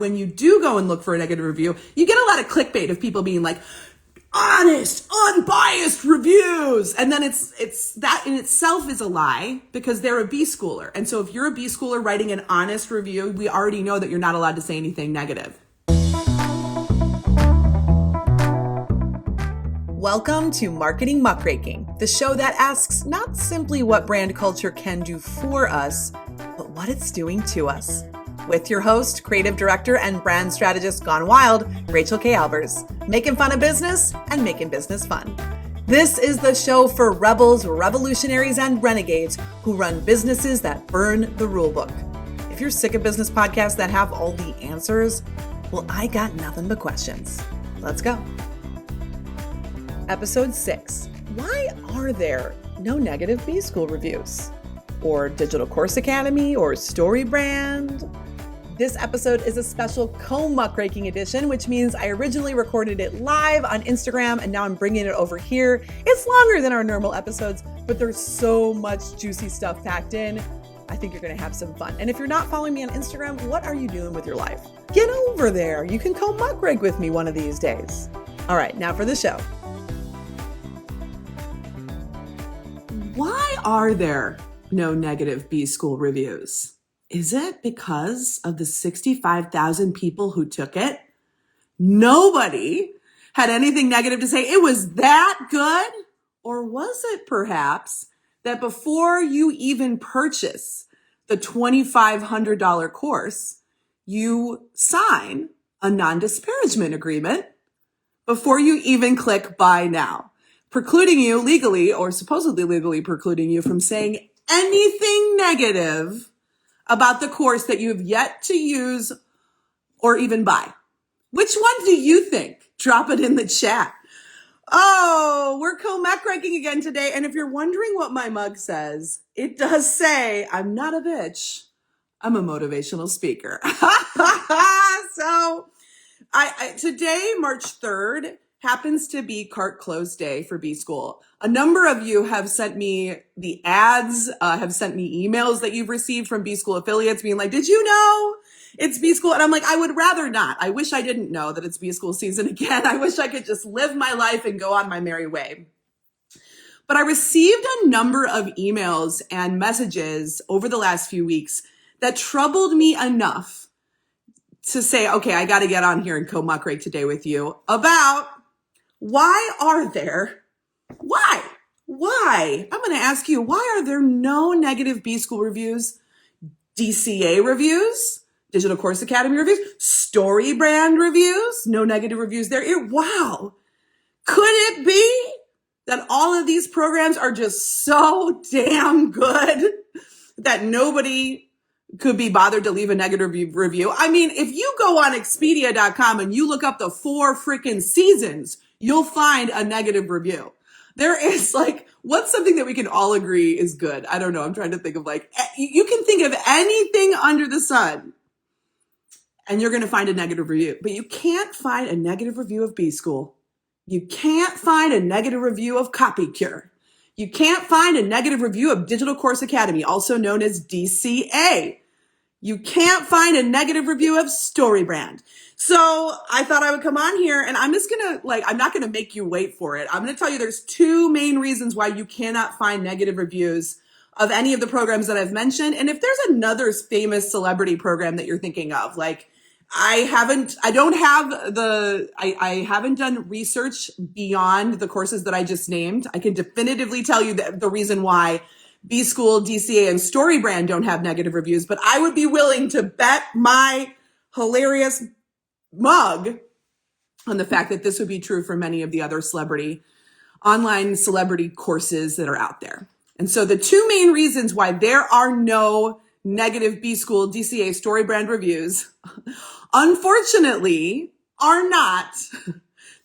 When you do go and look for a negative review, you get a lot of clickbait of people being like, honest, unbiased reviews. And then it's that in itself is a lie because they're a B schooler. And so if you're a B schooler writing an honest review, we already know that you're not allowed to say anything negative. Welcome to Marketing Muckraking, the show that asks not simply what brand culture can do for us, but what it's doing to us. With your host, creative director, and brand strategist gone wild, Rachael Kay Albers, making fun of business and making business fun. This is the show for rebels, revolutionaries, and renegades who run businesses that burn the rulebook. If you're sick of business podcasts that have all the answers, well, I got nothing but questions. Let's go. Episode 6. Why are there no negative B School reviews? Or Digital Course Academy or StoryBrand? This episode is a special co-muckraking edition, which means I originally recorded it live on Instagram and now I'm bringing it over here. It's longer than our normal episodes, but there's so much juicy stuff packed in. I think you're going to have some fun. And if you're not following me on Instagram, what are you doing with your life? Get over there. You can co-muckrake with me one of these days. All right, now for the show. Why are there no negative B School reviews? Is it because of the 65,000 people who took it? Nobody had anything negative to say. It was that good? Or was it perhaps that before you even purchase the $2,500 course, you sign a non-disparagement agreement before you even click buy now, precluding you legally or supposedly legally precluding you from saying anything negative about the course that you have yet to use or even buy? Which one do you think? Drop it in the chat. Oh, we're co-muckraking again today. And if you're wondering what my mug says, it does say, I'm not a bitch. I'm a motivational speaker. So today, March 3rd, happens to be cart close day for B School. A number of you have sent me the ads, have sent me emails that you've received from B School affiliates being like, did you know it's B School? And I'm like, I would rather not. I wish I didn't know that it's B School season again. I wish I could just live my life and go on my merry way. But I received a number of emails and messages over the last few weeks that troubled me enough to say, okay, I got to get on here and co-muckrake today with you about why I'm going to ask you, why are there no negative B School reviews, DCA reviews, Digital Course Academy reviews, StoryBrand reviews, no negative reviews there? Wow. Could it be that all of these programs are just so damn good that nobody could be bothered to leave a negative review? I mean, if you go on Expedia.com and you look up the 4 freaking seasons, you'll find a negative review. There is what's something that we can all agree is good? I don't know. I'm trying to think of you can think of anything under the sun and you're going to find a negative review, but you can't find a negative review of B School. You can't find a negative review of CopyCure. You can't find a negative review of Digital Course Academy, also known as DCA. You can't find a negative review of StoryBrand. So I thought I would come on here and I'm just going to I'm not going to make you wait for it. I'm going to tell you there's 2 main reasons why you cannot find negative reviews of any of the programs that I've mentioned. And if there's another famous celebrity program that you're thinking of, I haven't done research beyond the courses that I just named. I can definitively tell you that the reason why B School, DCA, and StoryBrand don't have negative reviews, but I would be willing to bet my hilarious mug on the fact that this would be true for many of the other online celebrity courses that are out there. And so the 2 main reasons why there are no negative B School, DCA, StoryBrand reviews, unfortunately, are not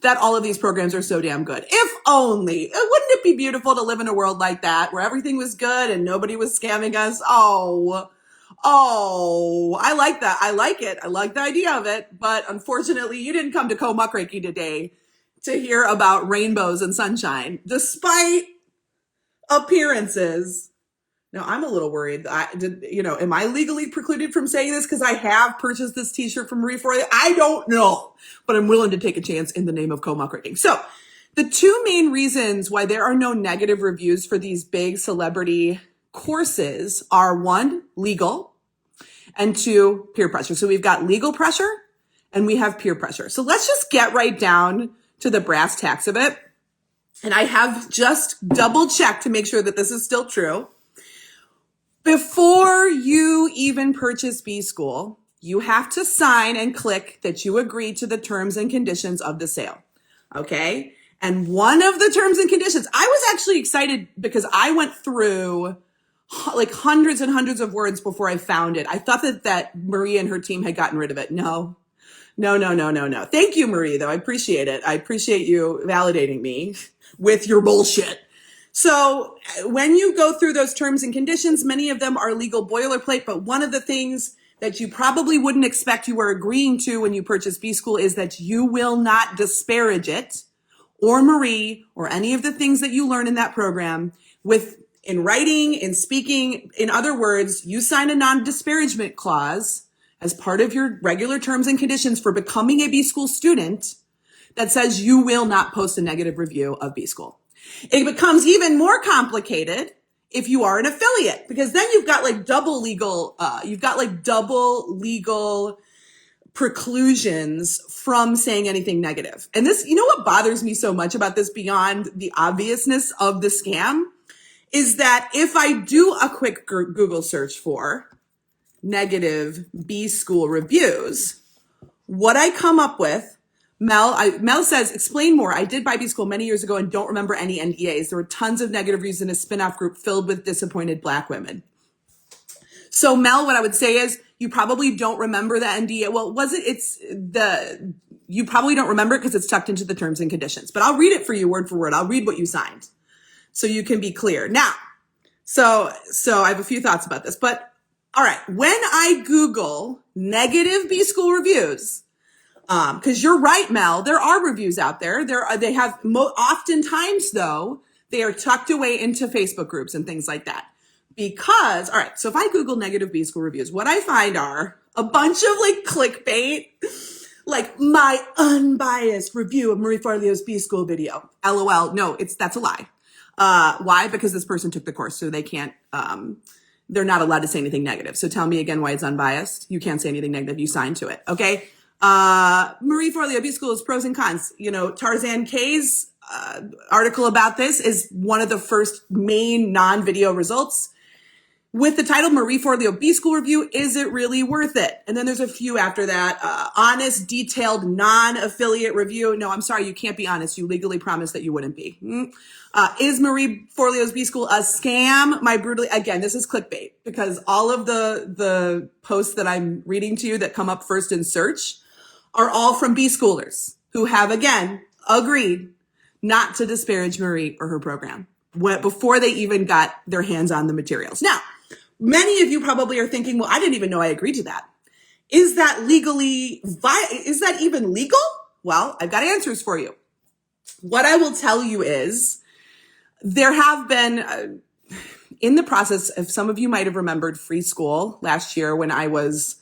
that all of these programs are so damn good. If only. Wouldn't it be beautiful to live in a world like that where everything was good and nobody was scamming us? Oh, I like that. I like it. I like the idea of it. But unfortunately, you didn't come to co-muckraking today to hear about rainbows and sunshine, despite appearances Now, I'm a little worried. Am I legally precluded from saying this because I have purchased this t-shirt from Marie Forleo? I don't know, but I'm willing to take a chance in the name of co-muckraking. So the two main reasons why there are no negative reviews for these big celebrity courses are one, legal, and two, peer pressure. So we've got legal pressure and we have peer pressure. So let's just get right down to the brass tacks of it. And I have just double checked to make sure that this is still true. Before you even purchase B School, you have to sign and click that you agree to the terms and conditions of the sale. Okay? And one of the terms and conditions, I was actually excited because I went through like hundreds and hundreds of words before I found it. I thought that Marie and her team had gotten rid of it. No. Thank you, Marie, though. I appreciate it. I appreciate you validating me with your bullshit. So when you go through those terms and conditions, many of them are legal boilerplate, but one of the things that you probably wouldn't expect you were agreeing to when you purchase B School is that you will not disparage it or Marie or any of the things that you learn in that program in writing, in speaking. In other words, you sign a non-disparagement clause as part of your regular terms and conditions for becoming a B School student that says you will not post a negative review of B School. It becomes even more complicated if you are an affiliate, because then you've got like double legal preclusions from saying anything negative. And this, what bothers me so much about this beyond the obviousness of the scam is that if I do a quick Google search for negative B School reviews, what I come up with, Mel says, explain more. I did buy B School many years ago and don't remember any NDAs. There were tons of negative reviews in a spin-off group filled with disappointed Black women. So Mel, what I would say is you probably don't remember the NDA. Well, you probably don't remember it because it's tucked into the terms and conditions, but I'll read it for you word for word. I'll read what you signed so you can be clear. Now, so I have a few thoughts about this, but all right. When I Google negative B School reviews, because you're right, Mel, there are reviews out there. Oftentimes though, they are tucked away into Facebook groups and things like that. Because, all right, so if I Google negative B School reviews, what I find are a bunch of like clickbait, like my unbiased review of Marie Forleo's B School video. LOL. No, that's a lie. Why? Because this person took the course, so they can't, they're not allowed to say anything negative. So tell me again why it's unbiased. You can't say anything negative. You signed to it. Okay. Marie Forleo B School's pros and cons. Tarzan Kay's article about this is one of the first main non-video results with the title Marie Forleo B School Review. Is it really worth it? And then there's a few after that. Honest, detailed, non-affiliate review. No, I'm sorry. You can't be honest. You legally promised that you wouldn't be. Is Marie Forleo's B School a scam? Again, this is clickbait because all of the posts that I'm reading to you that come up first in search are all from B Schoolers who have, again, agreed not to disparage Marie or her program before they even got their hands on the materials. Now, many of you probably are thinking, well, I didn't even know I agreed to that. Is that is that even legal? Well, I've got answers for you. What I will tell you is there have been, in the process, if some of you might have remembered free school last year when I was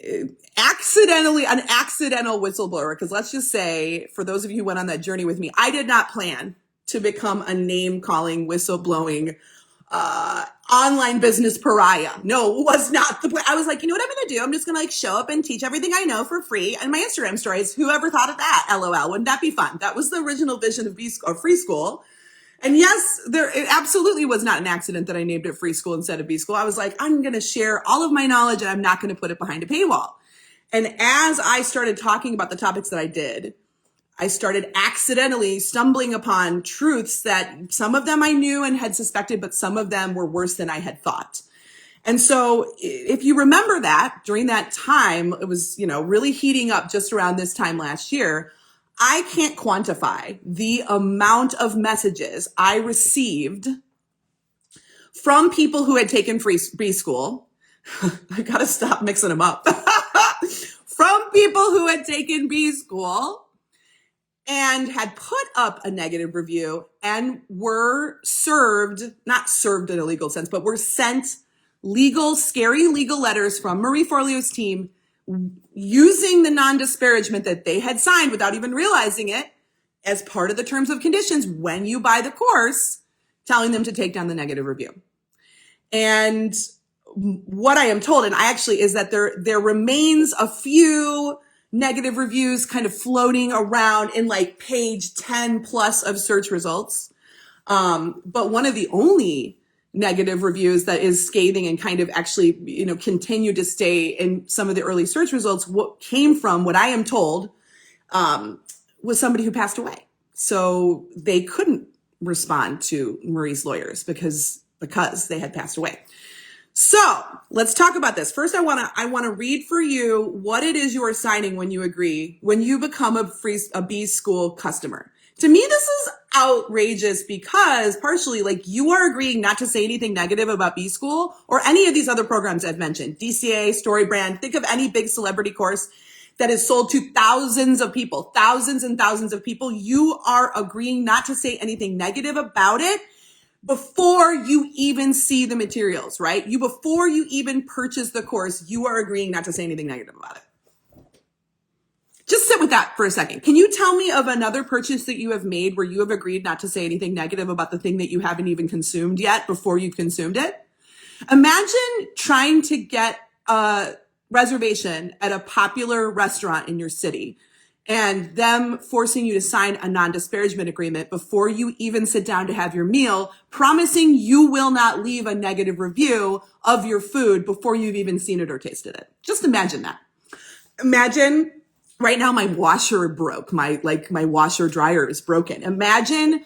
an accidental whistleblower, because let's just say, for those of you who went on that journey with me, I did not plan to become a name-calling, whistleblowing, online business pariah. No, it was not the plan. I was like, you know what I'm going to do? I'm just going to show up and teach everything I know for free. And my Instagram stories, whoever thought of that? LOL. Wouldn't that be fun? That was the original vision of free school. And yes, it absolutely was not an accident that I named it free school instead of B School. I was like, I'm going to share all of my knowledge and I'm not going to put it behind a paywall. And as I started talking about the topics that I did, I started accidentally stumbling upon truths that some of them I knew and had suspected, but some of them were worse than I had thought. And so if you remember that during that time, it was, really heating up just around this time last year. I can't quantify the amount of messages I received from people who had taken B School. I got to stop mixing them up. From people who had taken B School and had put up a negative review and were served, not served in a legal sense, but were sent scary legal letters from Marie Forleo's team using the non-disparagement that they had signed without even realizing it as part of the terms of conditions when you buy the course, telling them to take down the negative review. And what I am told, and I actually, is that there remains a few negative reviews kind of floating around in like page 10 plus of search results. But one of the only negative reviews that is scathing and kind of actually, continue to stay in some of the early search results, what came from, what I am told, was somebody who passed away. So they couldn't respond to Marie's lawyers because they had passed away. So let's talk about this. First, I want to read for you what it is you are signing when you agree, when you become a B School customer. To me, this is outrageous because partially, like, you are agreeing not to say anything negative about B School or any of these other programs I've mentioned, DCA, StoryBrand. Think of any big celebrity course that is sold to thousands of people, thousands and thousands of people. You are agreeing not to say anything negative about it before you even see the materials, right? Before you even purchase the course, you are agreeing not to say anything negative about it. Just sit with that for a second. Can you tell me of another purchase that you have made where you have agreed not to say anything negative about the thing that you haven't even consumed yet before you've consumed it? Imagine trying to get a reservation at a popular restaurant in your city and them forcing you to sign a non-disparagement agreement before you even sit down to have your meal, promising you will not leave a negative review of your food before you've even seen it or tasted it. Just imagine that. Imagine right now my washer broke. My washer dryer is broken. Imagine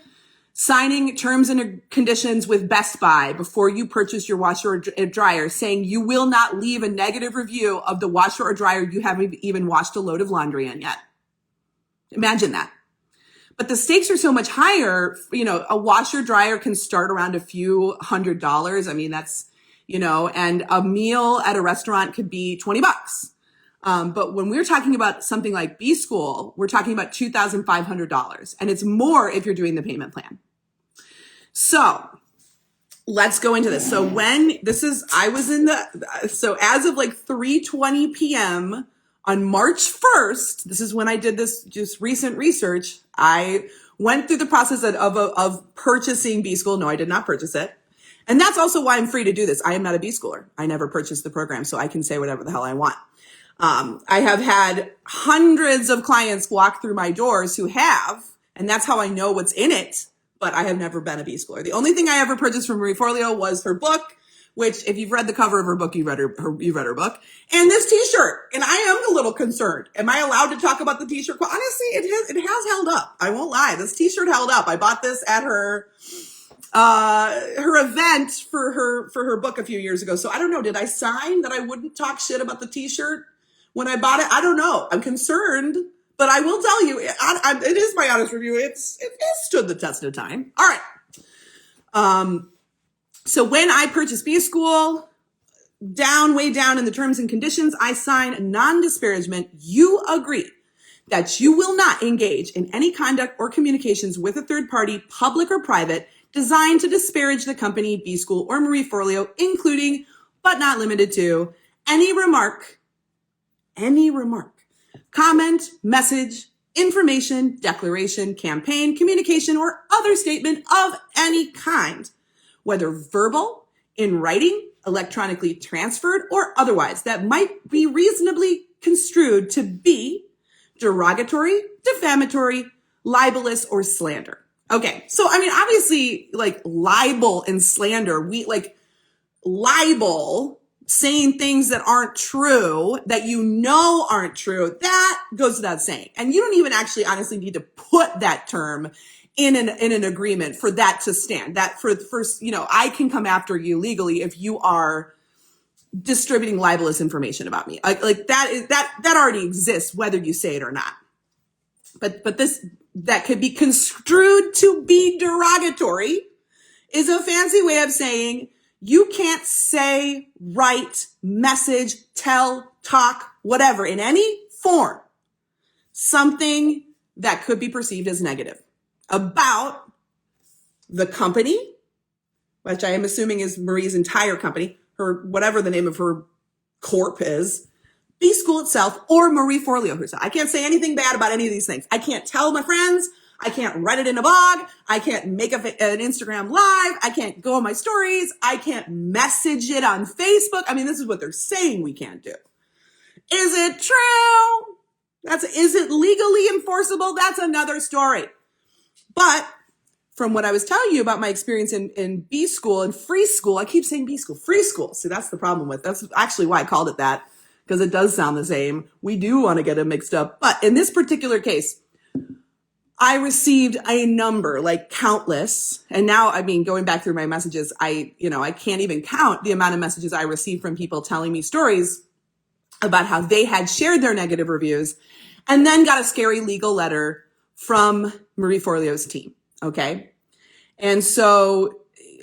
signing terms and conditions with Best Buy before you purchase your washer or dryer, saying you will not leave a negative review of the washer or dryer you haven't even washed a load of laundry in yet. Imagine that. But the stakes are so much higher. A washer dryer can start around a few $100s. I mean, that's, and a meal at a restaurant could be $20. But when we're talking about something like B School, we're talking about $2,500, and it's more if you're doing the payment plan. So let's go into this. So as of like 3:20 p.m. on March 1st, this is when I did this just recent research. I went through the process of purchasing B School. No, I did not purchase it. And that's also why I'm free to do this. I am not a B Schooler. I never purchased the program, so I can say whatever the hell I want. I have had hundreds of clients walk through my doors who have, and that's how I know what's in it, but I have never been a B Schooler. The only thing I ever purchased from Marie Forleo was her book, which if you've read the cover of her book, you've read her book, and this t-shirt. And I am a little concerned. Am I allowed to talk about the t-shirt? Well, honestly, it has held up. I won't lie. This t-shirt held up. I bought this at her event for her book a few years ago. So I don't know. Did I sign that I wouldn't talk shit about the t-shirt when I bought it? I don't know. I'm concerned, but I will tell you, it is my honest review. It stood the test of time. All right. So when I purchased B School, way down in the terms and conditions, I sign non-disparagement. You agree that you will not engage in any conduct or communications with a third party, public or private, designed to disparage the company, B School, or Marie Forleo, including, but not limited to, any remark, comment, message, information, declaration, campaign, communication, or other statement of any kind, whether verbal, in writing, electronically transferred, or otherwise, that might be reasonably construed to be derogatory, defamatory, libelous, or slander. Okay, so I mean, obviously, like libel and slander, libel, saying things that aren't true, that aren't true, that goes without saying. And you don't even actually honestly need to put that term in an agreement for that to stand. That for I can come after you legally if you are distributing libelous information about me. Like that already exists, whether you say it or not. But this, that could be construed to be derogatory, is a fancy way of saying you can't say, write, message, tell, talk, whatever, in any form, something that could be perceived as negative about the company, which I am assuming is Marie's entire company, her, whatever the name of her corp is, B School itself, or Marie Forleo herself. I can't say anything bad about any of these things. I can't tell my friends. I can't write it in a blog. I can't make an Instagram live. I can't go on my stories. I can't message it on Facebook. I mean, this is what they're saying we can't do. Is it true? Is it legally enforceable? That's another story. But from what I was telling you about my experience in B School and free school, I keep saying B School, free school. See, that's the problem with, that's actually why I called it that, because it does sound the same. We do want to get it mixed up. But in this particular case, I received a number, like countless. And now, I mean, going back through my messages, I can't even count the amount of messages I received from people telling me stories about how they had shared their negative reviews and then got a scary legal letter from Marie Forleo's team. Okay. And so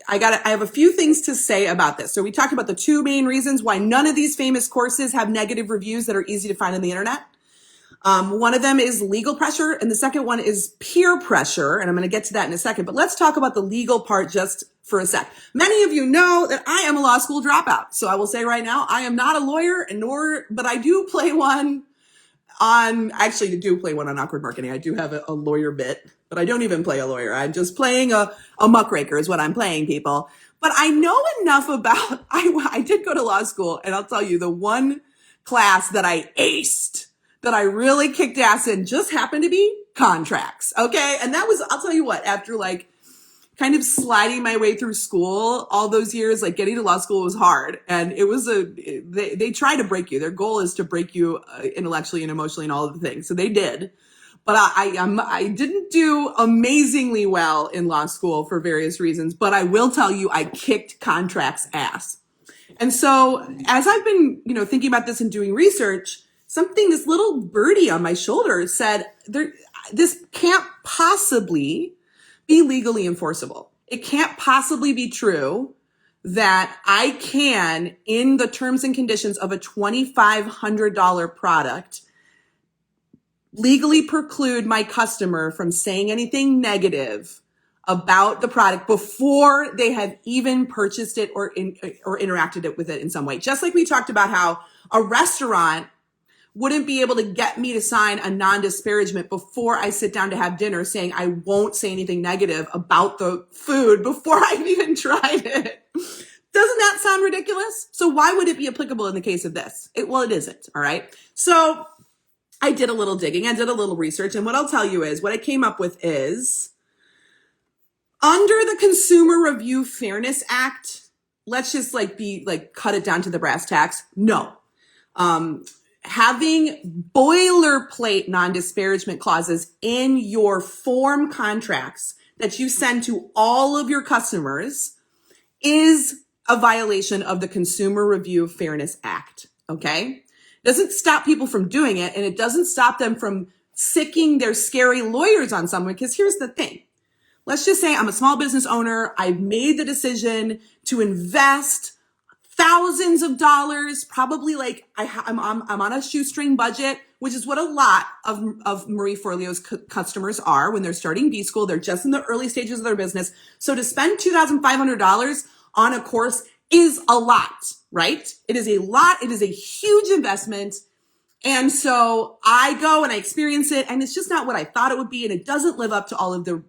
I have a few things to say about this. So we talked about the two main reasons why none of these famous courses have negative reviews that are easy to find on the internet. One of them is legal pressure, and the second one is peer pressure, and I'm going to get to that in a second. But let's talk about the legal part just for a sec. Many of you know that I am a law school dropout, so I will say right now, I am not a lawyer, but I do play one on Awkward Marketing. I do have a lawyer bit, but I don't even play a lawyer. I'm just playing a muckraker is what I'm playing, people. But I know enough about, I did go to law school, and I'll tell you, the one class that I aced, that I really kicked ass in, just happened to be contracts. Okay. And that was, I'll tell you what, after like kind of sliding my way through school all those years, like getting to law school was hard. And it was they try to break you. Their goal is to break you intellectually and emotionally and all of the things. So they did. But I didn't do amazingly well in law school for various reasons. But I will tell you, I kicked contracts ass. And so as I've been, thinking about this and doing research, this little birdie on my shoulder said, this can't possibly be legally enforceable. It can't possibly be true that I can, in the terms and conditions of a $2,500 product, legally preclude my customer from saying anything negative about the product before they have even purchased it or interacted with it in some way. Just like we talked about how a restaurant wouldn't be able to get me to sign a non-disparagement before I sit down to have dinner, saying I won't say anything negative about the food before I've even tried it. Doesn't that sound ridiculous? So why would it be applicable in the case of this? It isn't. All right. So I did a little digging. I did a little research. And what I'll tell you is what I came up with is under the Consumer Review Fairness Act, let's just cut it down to the brass tacks. No. Having boilerplate non-disparagement clauses in your form contracts that you send to all of your customers is a violation of the Consumer Review Fairness Act. Okay? It doesn't stop people from doing it, and it doesn't stop them from sicking their scary lawyers on someone, because here's the thing. Let's just say I'm a small business owner. I've made the decision to invest thousands of dollars, probably I'm on a shoestring budget, which is what a lot of Marie Forleo's customers are when they're starting B School. They're just in the early stages of their business. So to spend $2,500 on a course is a lot, right? It is a lot. It is a huge investment. And so I go and I experience it, and it's just not what I thought it would be. And it doesn't live up to all of the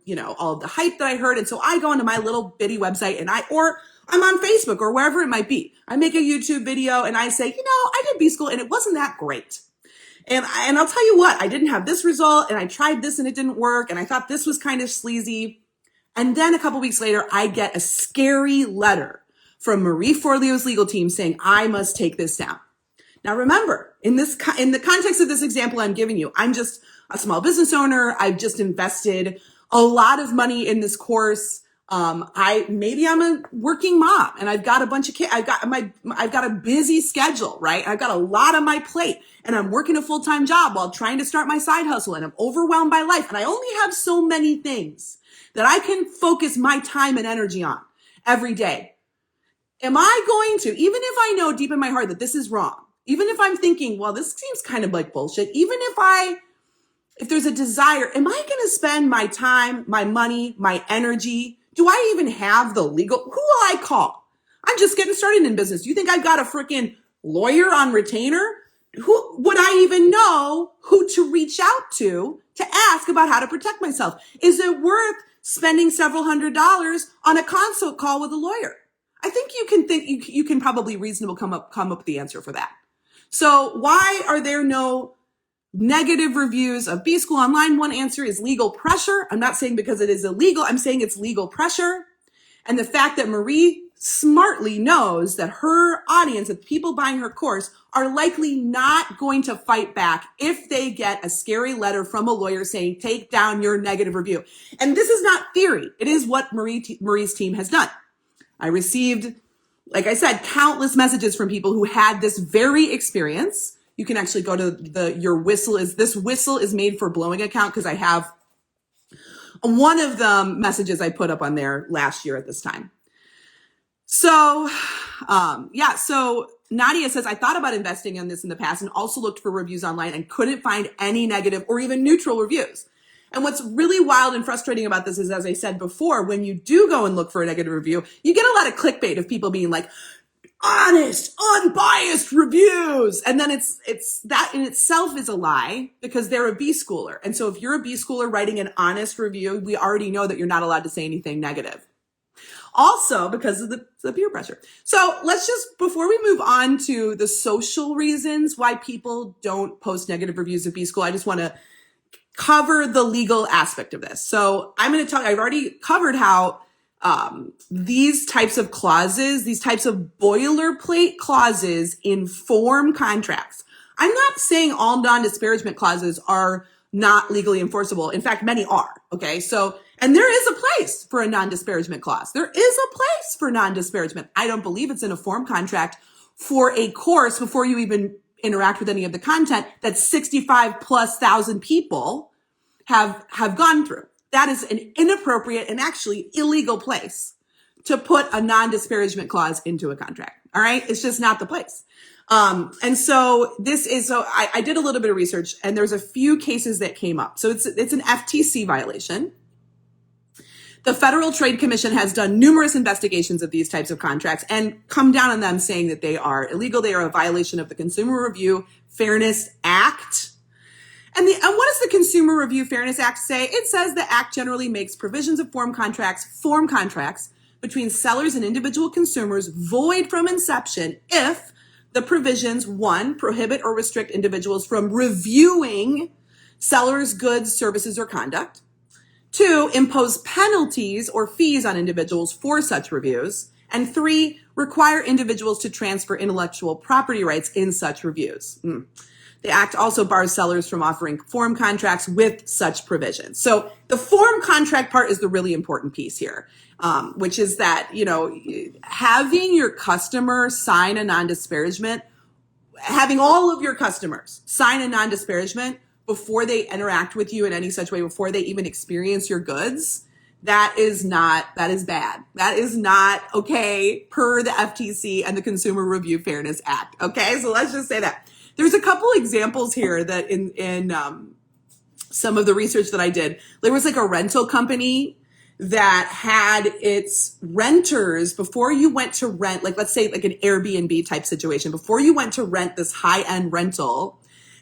hype that I heard. And so I go into my little bitty website or I'm on Facebook or wherever it might be. I make a YouTube video and I say, I did B School and it wasn't that great. And I'll tell you what, I didn't have this result, and I tried this and it didn't work. And I thought this was kind of sleazy. And then a couple weeks later, I get a scary letter from Marie Forleo's legal team saying, I must take this down. Now remember, in the context of this example I'm giving you, I'm just a small business owner. I've just invested a lot of money in this course. Maybe I'm a working mom and I've got a bunch of kids. I've got a busy schedule, right? I've got a lot on my plate, and I'm working a full-time job while trying to start my side hustle, and I'm overwhelmed by life. And I only have so many things that I can focus my time and energy on every day. Am I going to, even if I know deep in my heart that this is wrong, even if I'm thinking, well, this seems kind of like bullshit, even if I if there's a desire, am I going to spend my time, my money, my energy? Do I even have the legal? Who will I call? I'm just getting started in business. Do you think I've got a freaking lawyer on retainer? Who would I even know who to reach out to ask about how to protect myself? Is it worth spending several $100s on a consult call with a lawyer? I think you can probably reasonably come up with the answer for that. So why are there no negative reviews of B School Online? One answer is legal pressure. I'm not saying because it is illegal. I'm saying it's legal pressure. And the fact that Marie smartly knows that her audience of people buying her course are likely not going to fight back if they get a scary letter from a lawyer saying, take down your negative review. And this is not theory. It is what Marie's team has done. I received, like I said, countless messages from people who had this very experience. You can actually go to this whistle is made for blowing account, because I have one of the messages I put up on there last year at this time. So, so Nadia says, I thought about investing in this in the past and also looked for reviews online and couldn't find any negative or even neutral reviews. And what's really wild and frustrating about this is, as I said before, when you do go and look for a negative review, you get a lot of clickbait of people being like, honest, unbiased reviews. And then it's that in itself is a lie, because they're a B schooler. And so if you're a B schooler writing an honest review, we already know that you're not allowed to say anything negative. Also, because of the peer pressure. So let's just, before we move on to the social reasons why people don't post negative reviews of B School, I just want to cover the legal aspect of this. So I'm going to tell you, I've already covered how these types of clauses, these types of boilerplate clauses inform contracts. I'm not saying all non-disparagement clauses are not legally enforceable. In fact, many are. Okay. So, and there is a place for a non-disparagement clause. There is a place for non-disparagement. I don't believe it's in a form contract for a course before you even interact with any of the content that 65,000+ people have gone through. That is an inappropriate and actually illegal place to put a non-disparagement clause into a contract. All right. It's just not the place. And so I did a little bit of research, and there's a few cases that came up. So it's an FTC violation. The Federal Trade Commission has done numerous investigations of these types of contracts and come down on them saying that they are illegal. They are a violation of the Consumer Review Fairness Act. And what does the Consumer Review Fairness Act say? It says the act generally makes provisions of form contracts between sellers and individual consumers void from inception if the provisions, 1, prohibit or restrict individuals from reviewing sellers' goods, services, or conduct. 2, impose penalties or fees on individuals for such reviews. And 3, require individuals to transfer intellectual property rights in such reviews. The act also bars sellers from offering form contracts with such provisions. So the form contract part is the really important piece here, which is that, having your customer sign a non-disparagement, having all of your customers sign a non-disparagement before they interact with you in any such way, before they even experience your goods, that is bad. That is not okay per the FTC and the Consumer Review Fairness Act. Okay, so let's just say that. There's a couple examples here that in some of the research that I did, there was like a rental company that had its renters, before you went to rent, like let's say like an Airbnb type situation, before you went to rent this high-end rental,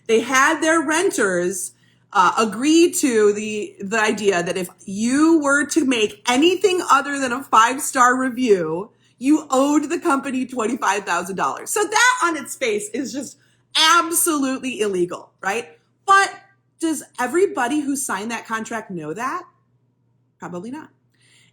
they had their renters agree to the idea that if you were to make anything other than a 5-star review, you owed the company $25,000. So that on its face is just absolutely illegal, right? But does everybody who signed that contract know that? Probably not.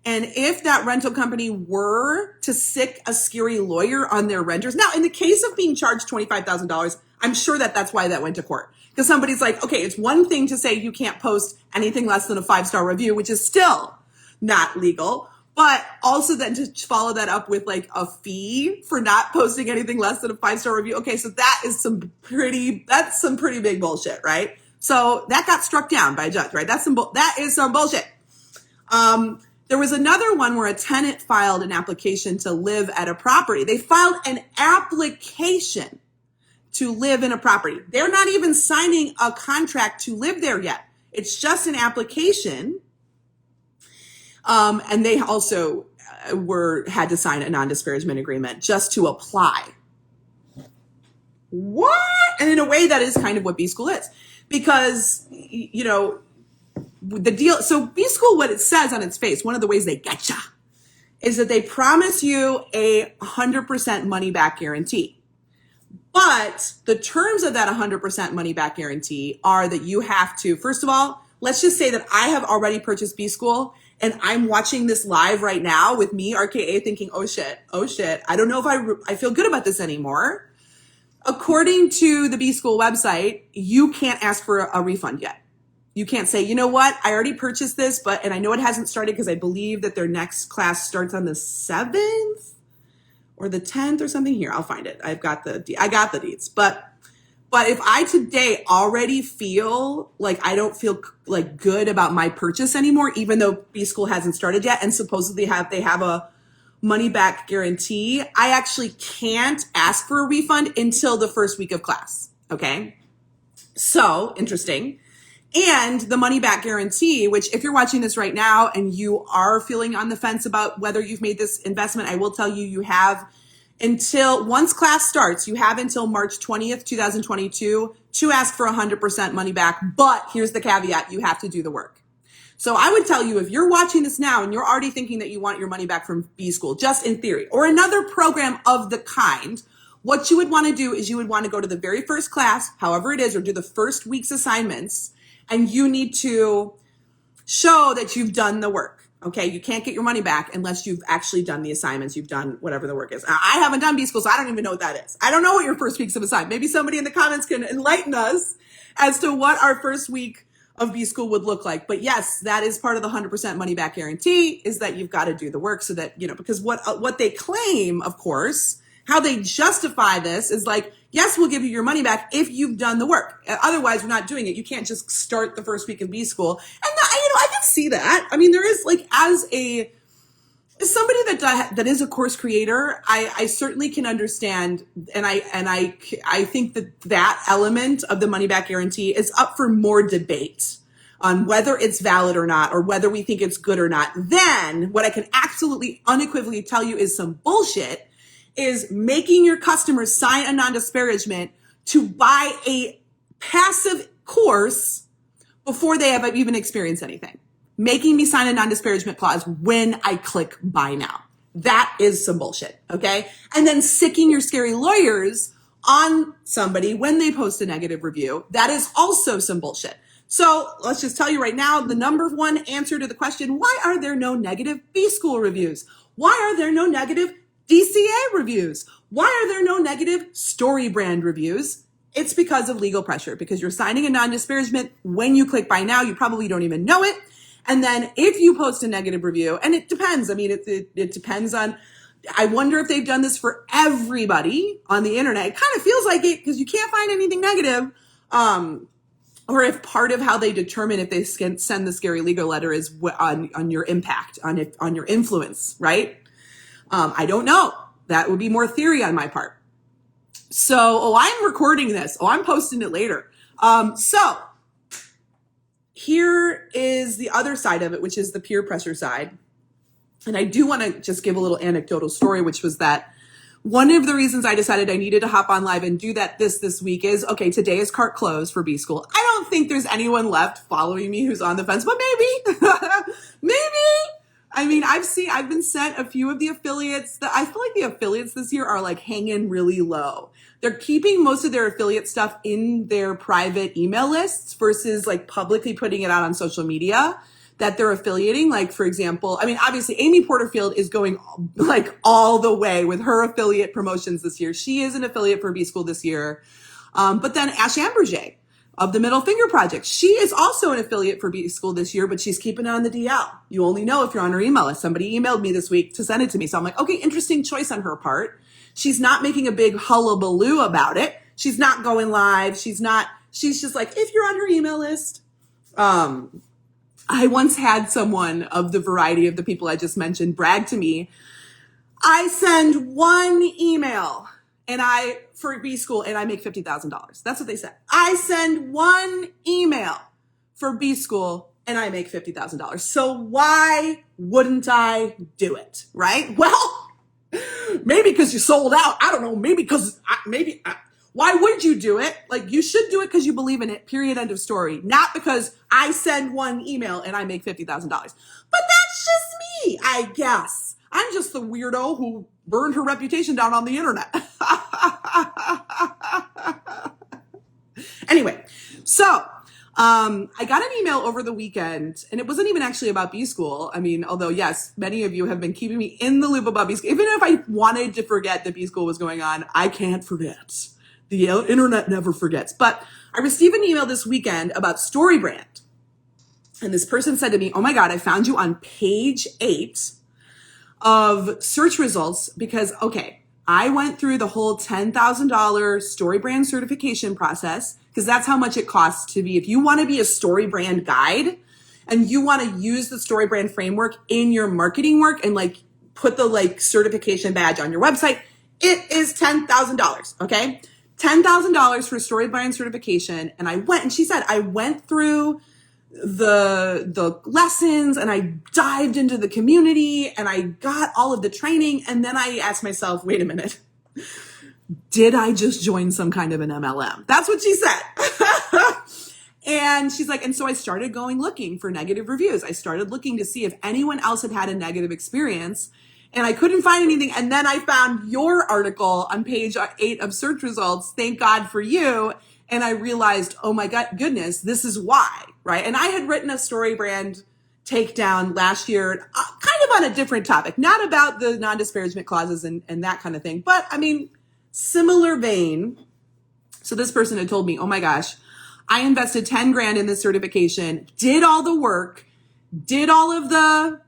And if that rental company were to sick a scary lawyer on their renters, now in the case of being charged $25,000, I'm sure that's why that went to court. Because somebody's like, okay, it's one thing to say you can't post anything less than a 5-star review, which is still not legal. But also then to follow that up with like a fee for not posting anything less than a 5-star review. Okay, so that's some pretty big bullshit, right? So that got struck down by a judge, right? That is some bullshit. There was another one where a tenant filed an application to live at a property. They filed an application to live in a property. They're not even signing a contract to live there yet. It's just an application. And they also had to sign a non-disparagement agreement just to apply. What? And in a way, that is kind of what B-School is, because, you know, the deal. So B-School, what it says on its face, one of the ways they get you is that they promise you a 100% money back guarantee. But the terms of that 100% money back guarantee are that you have to, first of all, let's just say that I have already purchased B-School and I'm watching this live right now with me, RKA, thinking, oh shit, I don't know if I feel good about this anymore. According to the B-School website, you can't ask for a refund yet. You can't say, you know what, I already purchased this, and I know it hasn't started because I believe that their next class starts on the 7th or the 10th or something. Here, I'll find it. I got the deeds. But if I today already feel like I don't feel like good about my purchase anymore, even though B-School hasn't started yet and supposedly they have a money back guarantee, I actually can't ask for a refund until the first week of class. Okay. So interesting. And the money back guarantee, which if you're watching this right now and you are feeling on the fence about whether you've made this investment, I will tell you, you have until once class starts, you have until March 20th, 2022 to ask for 100% money back. But here's the caveat. You have to do the work. So I would tell you, if you're watching this now and you're already thinking that you want your money back from B-School, just in theory, or another program of the kind, what you would want to do is you would want to go to the very first class, however it is, or do the first week's assignments. And you need to show that you've done the work. Okay. You can't get your money back unless you've actually done the assignments. You've done whatever the work is. I haven't done B-School, so I don't even know what that is. I don't know what your first weeks of assignment. Maybe somebody in the comments can enlighten us as to what our first week of B-School would look like. But yes, that is part of the 100% money back guarantee, is that you've got to do the work so that, you know, because what they claim, of course, how they justify this is like, yes, we'll give you your money back if you've done the work. Otherwise, we're not doing it. You can't just start the first week of B-School. And I can see that. I mean, there is, like, as somebody that is a course creator, I certainly can understand, and I think that element of the money back guarantee is up for more debate on whether it's valid or not, or whether we think it's good or not. Then what I can absolutely unequivocally tell you is some bullshit is making your customers sign a non-disparagement to buy a passive course before they have even experienced anything. Making me sign a non-disparagement clause when I click buy now. That is some bullshit, okay? And then sicking your scary lawyers on somebody when they post a negative review. That is also some bullshit. So let's just tell you right now, the number one answer to the question, why are there no negative B-School reviews? Why are there no negative DCA reviews? Why are there no negative StoryBrand reviews? It's because of legal pressure, because you're signing a non-disparagement when you click buy now. You probably don't even know it. And then if you post a negative review, and it depends. I mean, it depends on, I wonder if they've done this for everybody on the internet. It kind of feels like it, because you can't find anything negative. Or if part of how they determine if they send the scary legal letter is on your impact, on your influence, right? I don't know. That would be more theory on my part. So, I'm recording this. I'm posting it later. So here is the other side of it, which is the peer pressure side. And I do want to just give a little anecdotal story, which was that one of the reasons I decided I needed to hop on live and do that this week is, okay, today is cart closed for B-School. I don't think there's anyone left following me who's on the fence, but maybe, maybe. I mean, I've been sent a few of the affiliates that I feel like the affiliates this year are like hanging really low. They're keeping most of their affiliate stuff in their private email lists versus like publicly putting it out on social media that they're affiliating. Like, for example, I mean, obviously Amy Porterfield is going like all the way with her affiliate promotions this year. She is an affiliate for B-School this year. But then Ash Amberjay of the Middle Finger Project, she is also an affiliate for B-School this year, but she's keeping it on the DL. You only know if you're on her email list. Somebody emailed me this week to send it to me. So I'm like, okay, interesting choice on her part. She's not making a big hullabaloo about it. She's not going live. She's just like, if you're on her email list. I once had someone of the variety of the people I just mentioned brag to me. I send one email for B-School and I make $50,000. That's what they said. I send one email for B school and I make $50,000. So why wouldn't I do it? Right? Well, maybe because you sold out. I don't know. Maybe because why would you do it? Like, you should do it because you believe in it, period, end of story. Not because I send one email and I make $50,000. But that's just me, I guess. I'm just the weirdo who burned her reputation down on the internet. Anyway, so I got an email over the weekend, and it wasn't even actually about B School. I mean, although, yes, many of you have been keeping me in the loop about B School. Even if I wanted to forget that B School was going on, I can't forget. The internet never forgets. But I received an email this weekend about StoryBrand. And this person said to me, oh my God, I found you on page 8 of search results because, okay, I went through the whole $10,000 StoryBrand certification process because that's how much it costs to be. If you want to be a StoryBrand guide and you want to use the StoryBrand framework in your marketing work and like put the like certification badge on your website, it is $10,000. Okay. $10,000 for StoryBrand certification. And I went, and she said, I went through the lessons and I dived into the community and I got all of the training. And then I asked myself, wait a minute, did I just join some kind of an MLM? That's what she said. And she's like, and so I started looking for negative reviews. I started looking to see if anyone else had had a negative experience, and I couldn't find anything. And then I found your article on page 8 of search results. Thank God for you. And I realized, oh my God, goodness, this is why, right? And I had written a StoryBrand takedown last year, kind of on a different topic, not about the non-disparagement clauses and that kind of thing, but I mean, similar vein. So this person had told me, oh my gosh, I invested 10 grand in this certification, did all the work, did all of the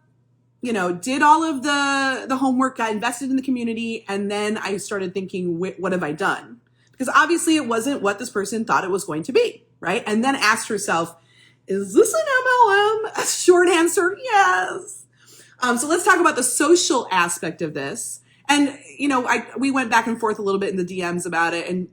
homework, got invested in the community. And then I started thinking, what have I done? Because obviously it wasn't what this person thought it was going to be, right? And then asked herself, is this an MLM? A short answer, yes. So let's talk about the social aspect of this. And, we went back and forth a little bit in the DMs about it. And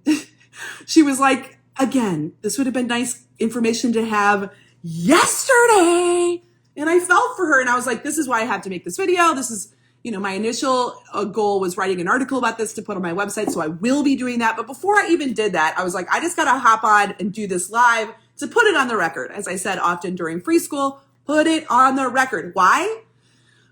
she was like, again, this would have been nice information to have yesterday. And I felt for her and I was like, this is why I have to make this video. This is, my initial goal was writing an article about this to put on my website. So I will be doing that. But before I even did that, I was like, I just got to hop on and do this live to put it on the record. As I said often during free school, put it on the record. Why?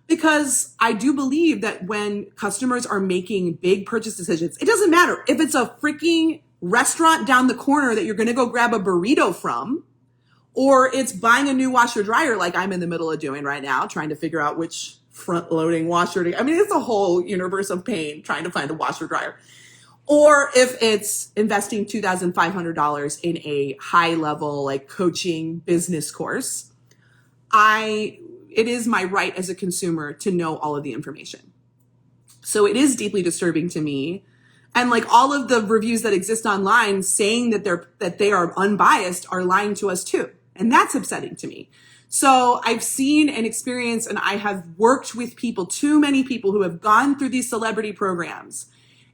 Because I do believe that when customers are making big purchase decisions, it doesn't matter if it's a freaking restaurant down the corner that you're going to go grab a burrito from, or it's buying a new washer dryer like I'm in the middle of doing right now, trying to figure out which front loading washer to, I mean, it's a whole universe of pain trying to find a washer dryer. Or if it's investing $2,500 in a high level, like coaching business course, it is my right as a consumer to know all of the information. So it is deeply disturbing to me. And like all of the reviews that exist online saying that they are unbiased are lying to us too. And that's upsetting to me. So I've seen and experienced, and I have worked with people, too many people who have gone through these celebrity programs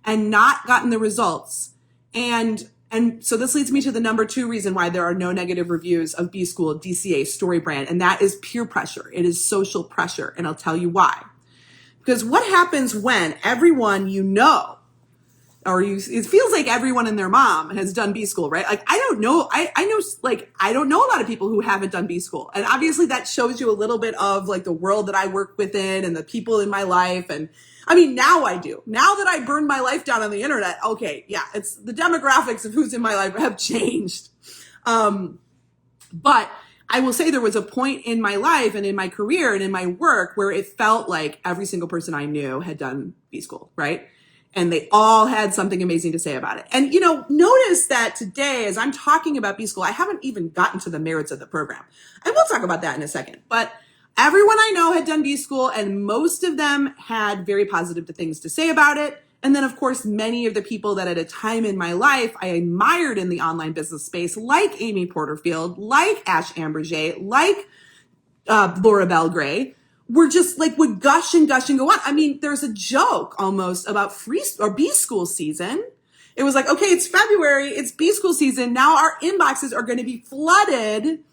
and not gotten the results. And so this leads me to the number 2 reason why there are no negative reviews of B School, DCA, StoryBrand, and that is peer pressure. It is social pressure, and I'll tell you why. Because what happens when everyone it feels like everyone and their mom has done B School, right? Like, I don't know. I don't know a lot of people who haven't done B School. And obviously that shows you a little bit of like the world that I work within and the people in my life. And I mean, now I do. Now that I burned my life down on the internet, okay, yeah, it's the demographics of who's in my life have changed. But I will say there was a point in my life and in my career and in my work where it felt like every single person I knew had done B School, right? And they all had something amazing to say about it. And, notice that today, as I'm talking about B School, I haven't even gotten to the merits of the program. And we'll talk about that in a second. But everyone I know had done B School, and most of them had very positive things to say about it. And then, of course, many of the people that at a time in my life I admired in the online business space, like Amy Porterfield, like Ash Amberjay, like Laura Bell Gray, were just like would gush and go on. I mean, there's a joke almost about B School season. It was like, okay, it's February, it's B School season. Now our inboxes are going to be flooded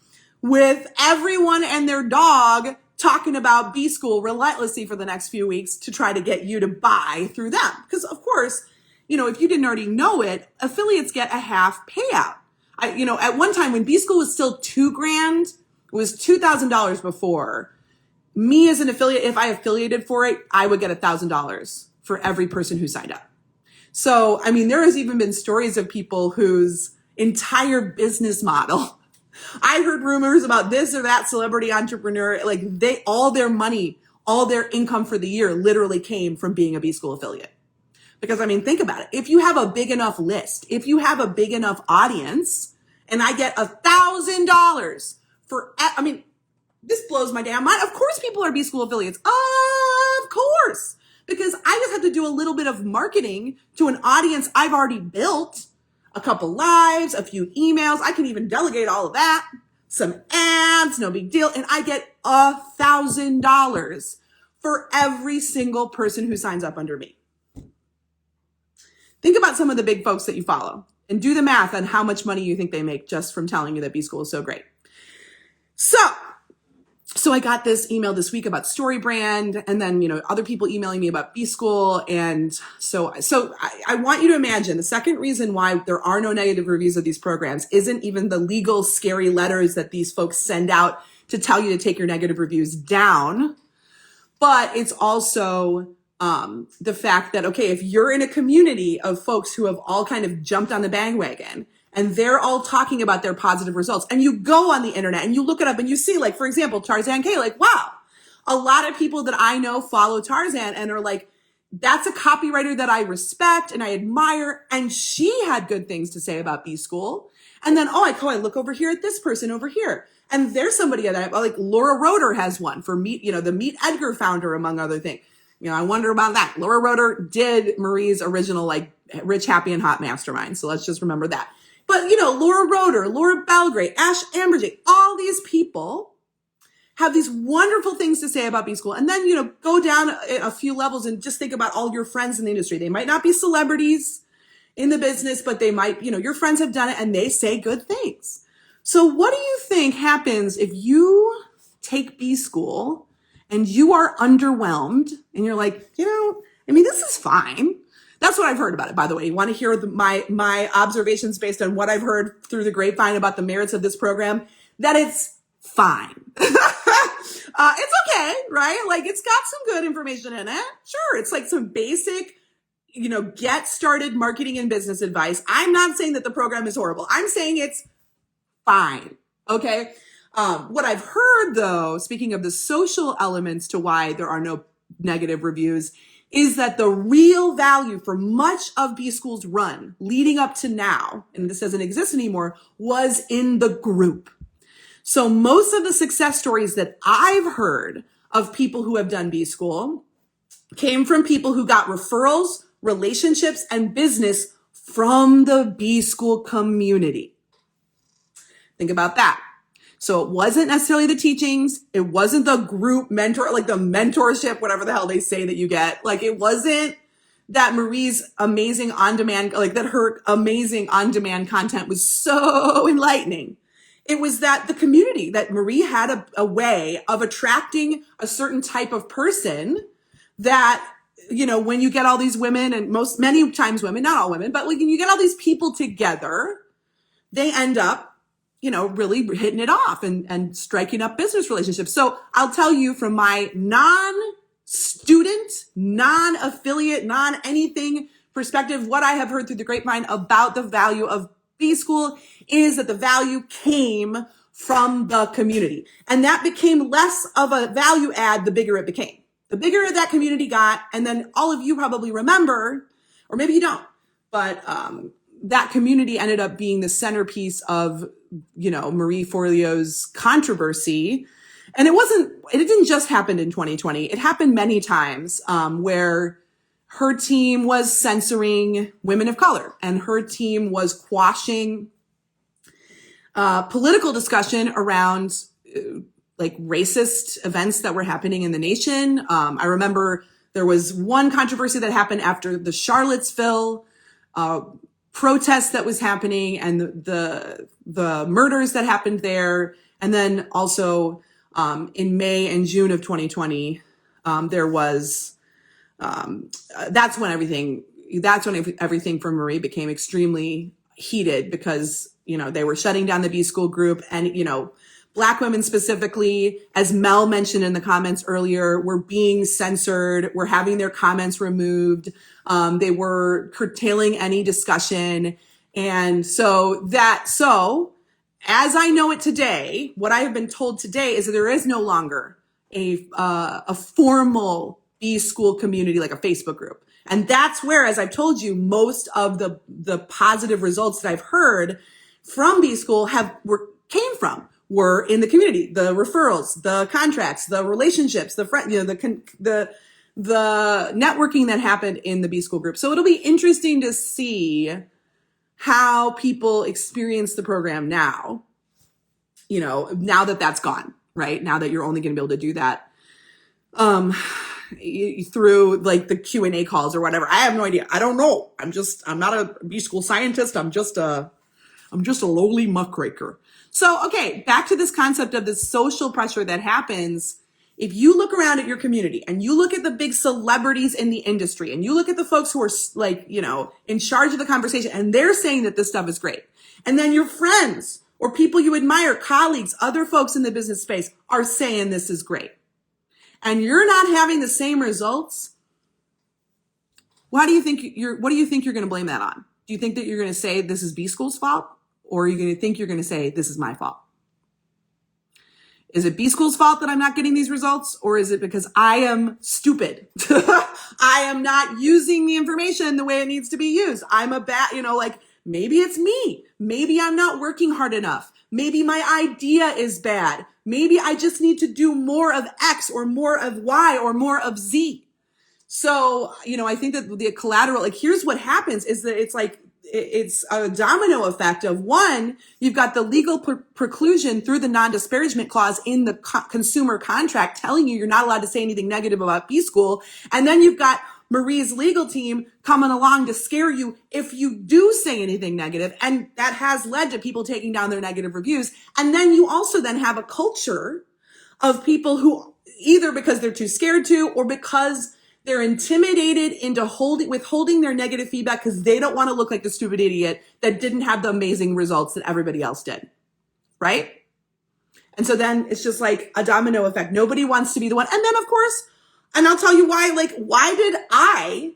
with everyone and their dog talking about B School relentlessly for the next few weeks to try to get you to buy through them. Because of course, if you didn't already know it, affiliates get a half payout. At one time when B School was still $2,000, it was $2,000 before. Me as an affiliate, if I affiliated for it, I would get $1,000 for every person who signed up. So, there has even been stories of people whose entire business model, I heard rumors about this or that celebrity entrepreneur, all their money, all their income for the year literally came from being a B School affiliate. Because think about it. If you have a big enough list, if you have a big enough audience, and I get $1,000 for, this blows my damn mind. Of course people are B School affiliates. Of course. Because I just have to do a little bit of marketing to an audience I've already built. A couple lives, a few emails. I can even delegate all of that. Some ads, no big deal. And I get $1,000 for every single person who signs up under me. Think about some of the big folks that you follow and do the math on how much money you think they make just from telling you that B School is so great. So I got this email this week about StoryBrand, and then, other people emailing me about B School. And so I want you to imagine the second reason why there are no negative reviews of these programs isn't even the legal scary letters that these folks send out to tell you to take your negative reviews down. But it's also the fact that, okay, if you're in a community of folks who have all kind of jumped on the bandwagon, and they're all talking about their positive results, and you go on the internet and you look it up and you see, for example, Tarzan K, wow, a lot of people that I know follow Tarzan and are like, that's a copywriter that I respect and I admire. And she had good things to say about B School. And then, I look over here at this person over here. And there's somebody that Laura Roeder has one for the Meet Edgar founder, among other things. I wonder about that. Laura Roeder did Marie's original, Rich, Happy, and Hot Mastermind. So let's just remember that. But, Laura Roeder, Laura Belgrade, Ash Amberjay, all these people have these wonderful things to say about B School. And then, go down a few levels and just think about all your friends in the industry. They might not be celebrities in the business, but they might, your friends have done it and they say good things. So what do you think happens if you take B School and you are underwhelmed and you're like, this is fine. That's what I've heard about it, by the way. You want to hear my observations based on what I've heard through the grapevine about the merits of this program? That it's fine. It's okay, right? It's got some good information in it. Sure, it's some basic, get started marketing and business advice. I'm not saying that the program is horrible. I'm saying it's fine, okay? What I've heard, though, speaking of the social elements to why there are no negative reviews, is that the real value for much of B School's run leading up to now, and this doesn't exist anymore, was in the group. So most of the success stories that I've heard of people who have done B School came from people who got referrals, relationships, and business from the B School community. Think about that. So it wasn't necessarily the teachings. It wasn't the group mentor, the mentorship, whatever the hell they say that you get. It wasn't that Marie's amazing on-demand, that her amazing on-demand content was so enlightening. It was that the community, that Marie had a way of attracting a certain type of person that, when you get all these women, and many times women, not all women, but when you get all these people together, they end up really hitting it off and striking up business relationships. So I'll tell you from my non-student, non-affiliate, non-anything perspective, what I have heard through the grapevine about the value of B School is that the value came from the community. And that became less of a value add the bigger it became. The bigger that community got, and then all of you probably remember, or maybe you don't, but that community ended up being the centerpiece of Marie Forleo's controversy. And it didn't just happen in 2020. It happened many times where her team was censoring women of color and her team was quashing political discussion around racist events that were happening in the nation. I remember there was one controversy that happened after the Charlottesville protest that was happening and the murders that happened there. And then also in May and June of 2020, there was, that's when everything for Marie became extremely heated because, they were shutting down the B School group and, Black women specifically, as Mel mentioned in the comments earlier, were being censored, were having their comments removed. They were curtailing any discussion. And so as I know it today, what I have been told today is that there is no longer a formal B School community like a Facebook group. And that's where, as I've told you, most of the positive results that I've heard from B School came from were in the community, the referrals, the contracts, the relationships, the networking that happened in the B School group. So it'll be interesting to see how people experience the program now, now that that's gone, right? Now that you're only going to be able to do that through like the Q&A calls or whatever. I have no idea. I don't know. I'm not a B School scientist. I'm just a lowly muckraker. So, okay, back to this concept of the social pressure that happens. If you look around at your community and you look at the big celebrities in the industry and you look at the folks who are like, in charge of the conversation and they're saying that this stuff is great. And then your friends or people you admire, colleagues, other folks in the business space are saying this is great. And you're not having the same results. What do you think you're going to blame that on? Do you think that you're going to say this is B School's fault? Or are you going to think you're going to say, this is my fault? Is it B School's fault that I'm not getting these results? Or is it because I am stupid? I am not using the information the way it needs to be used. I'm maybe it's me. Maybe I'm not working hard enough. Maybe my idea is bad. Maybe I just need to do more of X or more of Y or more of Z. So, I think that the collateral, here's what happens is that it's a domino effect of one, you've got the legal preclusion through the non-disparagement clause in the consumer contract telling you you're not allowed to say anything negative about B School. And then you've got Marie's legal team coming along to scare you if you do say anything negative. And that has led to people taking down their negative reviews. And then you also then have a culture of people who either because they're too scared to or because they're intimidated into withholding their negative feedback because they don't want to look like the stupid idiot that didn't have the amazing results that everybody else did, right? And so then it's just like a domino effect. Nobody wants to be the one. And then, of course, and I'll tell you why, why did I,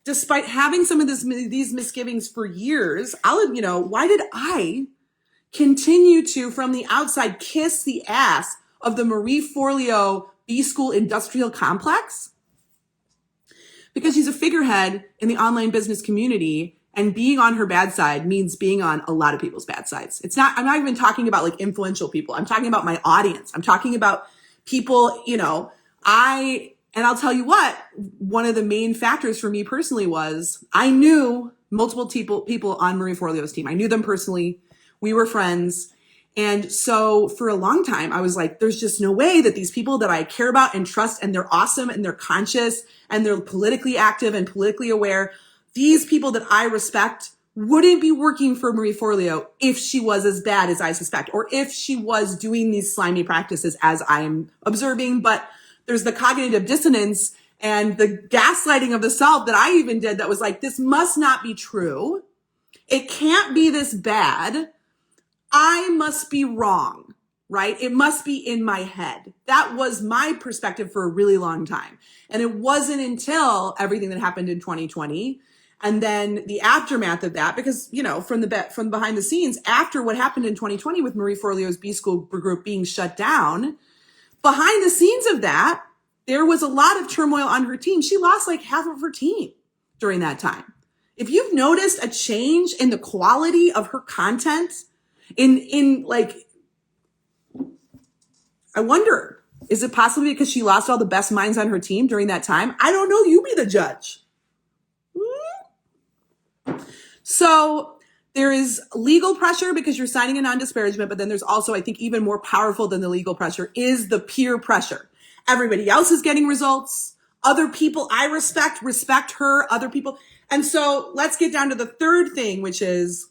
despite having some of these misgivings for years, why did I continue to, from the outside, kiss the ass of the Marie Forleo B School industrial complex? Because she's a figurehead in the online business community, and being on her bad side means being on a lot of people's bad sides. I'm not even talking about influential people. I'm talking about my audience. I'm talking about people, and I'll tell you what, one of the main factors for me personally was I knew multiple people on Marie Forleo's team. I knew them personally. We were friends. And so for a long time, I was like, there's just no way that these people that I care about and trust, and they're awesome and they're conscious and they're politically active and politically aware, these people that I respect wouldn't be working for Marie Forleo if she was as bad as I suspect, or if she was doing these slimy practices as I'm observing. But there's the cognitive dissonance and the gaslighting of the self that I even did that was like, this must not be true. It can't be this bad. I must be wrong, right? It must be in my head. That was my perspective for a really long time. And it wasn't until everything that happened in 2020 and then the aftermath of that, because, from behind the scenes, after what happened in 2020 with Marie Forleo's B School group being shut down, behind the scenes of that, there was a lot of turmoil on her team. She lost half of her team during that time. If you've noticed a change in the quality of her content, I wonder, is it possibly because she lost all the best minds on her team during that time? I don't know. You be the judge. So there is legal pressure because you're signing a non-disparagement, but then there's also, I think, even more powerful than the legal pressure is the peer pressure. Everybody else is getting results. Other people I respect her, other people. And so let's get down to the third thing, which is,